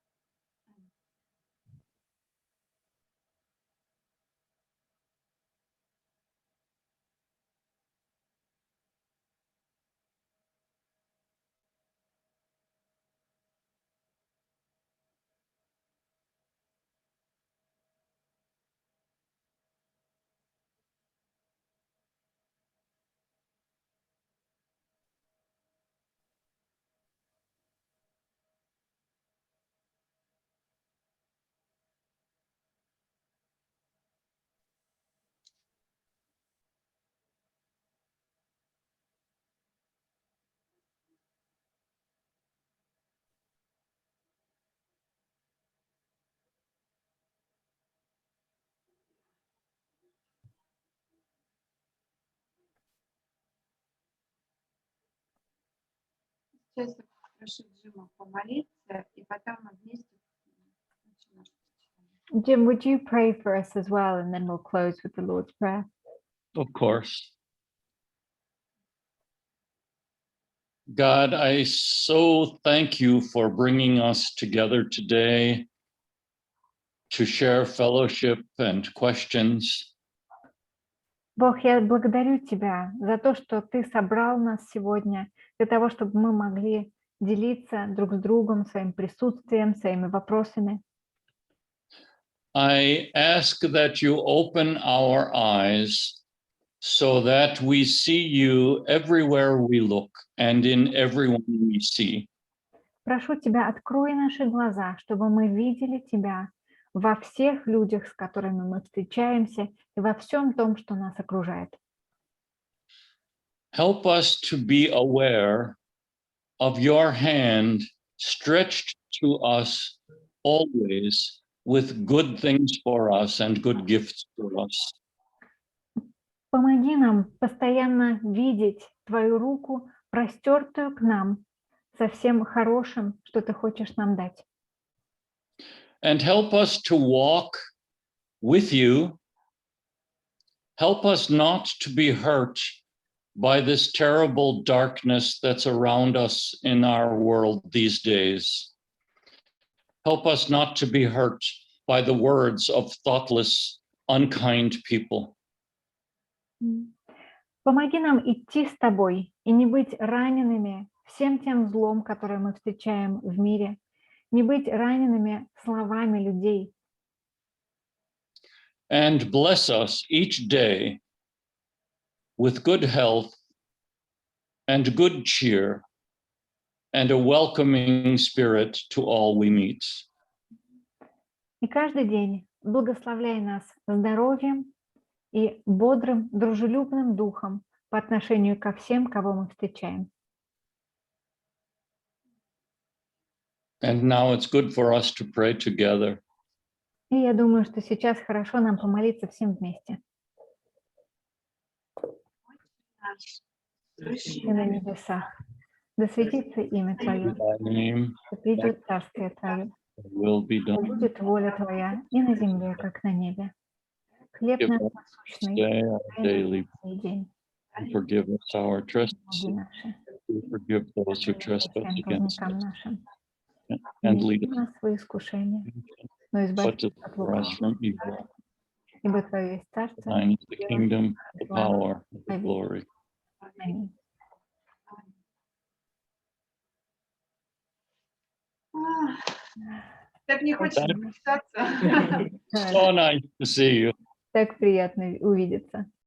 Сейчас я прошу Джима помолиться, и потом мы вместе начнем. Jim, would you pray for us as well, and then we'll close with the Lord's Prayer? Of course. God, I so thank you for bringing us together today to share fellowship and questions. Бог, я благодарю Тебя за то, что Ты собрал нас сегодня для того, чтобы мы могли делиться друг с другом своим присутствием, своими вопросами. I ask that you open our eyes so that we see you everywhere we look and in everyone we see. Прошу тебя, открой наши глаза, чтобы мы видели тебя во всех людях, с которыми мы встречаемся, и во всем том, что нас окружает. Help us to be aware of your hand stretched to us always with good things for us and good gifts for us. Помоги нам постоянно видеть твою руку, простертую к нам, со всем хорошим, что ты хочешь нам дать. And help us to walk with you. Help us not to be hurt by this terrible darkness that's around us in our world these days. Help us not to be hurt by the words of thoughtless, unkind people. Помоги нам идти с тобой и не быть ранеными всем тем злом, которое мы встречаем в мире, не быть ранеными словами людей. And bless us each day with good health and good cheer and a welcoming spirit to all we meet. И каждый день благословляй нас здоровьем и бодрым, дружелюбным духом по отношению ко всем, кого мы встречаем. And now it's good for us to pray together. И я думаю, что сейчас хорошо нам помолиться всем вместе. Слышишь? И на небесах. Да светится имя Твое, Thy name, да придет Царствие Твое, will be да done. будет воля Твоя и на земле, как на небе. Хлеб Give наш us насущный, today our дай нам daily, сей день, and forgive us our долги trespasses. наши, We forgive those who trespass всем against должникам us. нашим. And Не lead веди нас в свои искушения, но us избавь but нас от deliver us лукавого. from evil. Ибо Твое есть Царство, Thine is the сила, kingdom, the слава, power, and the веки. glory. Аминь. Так не хочется Да. писаться. So nice to see you. Так приятно увидеться.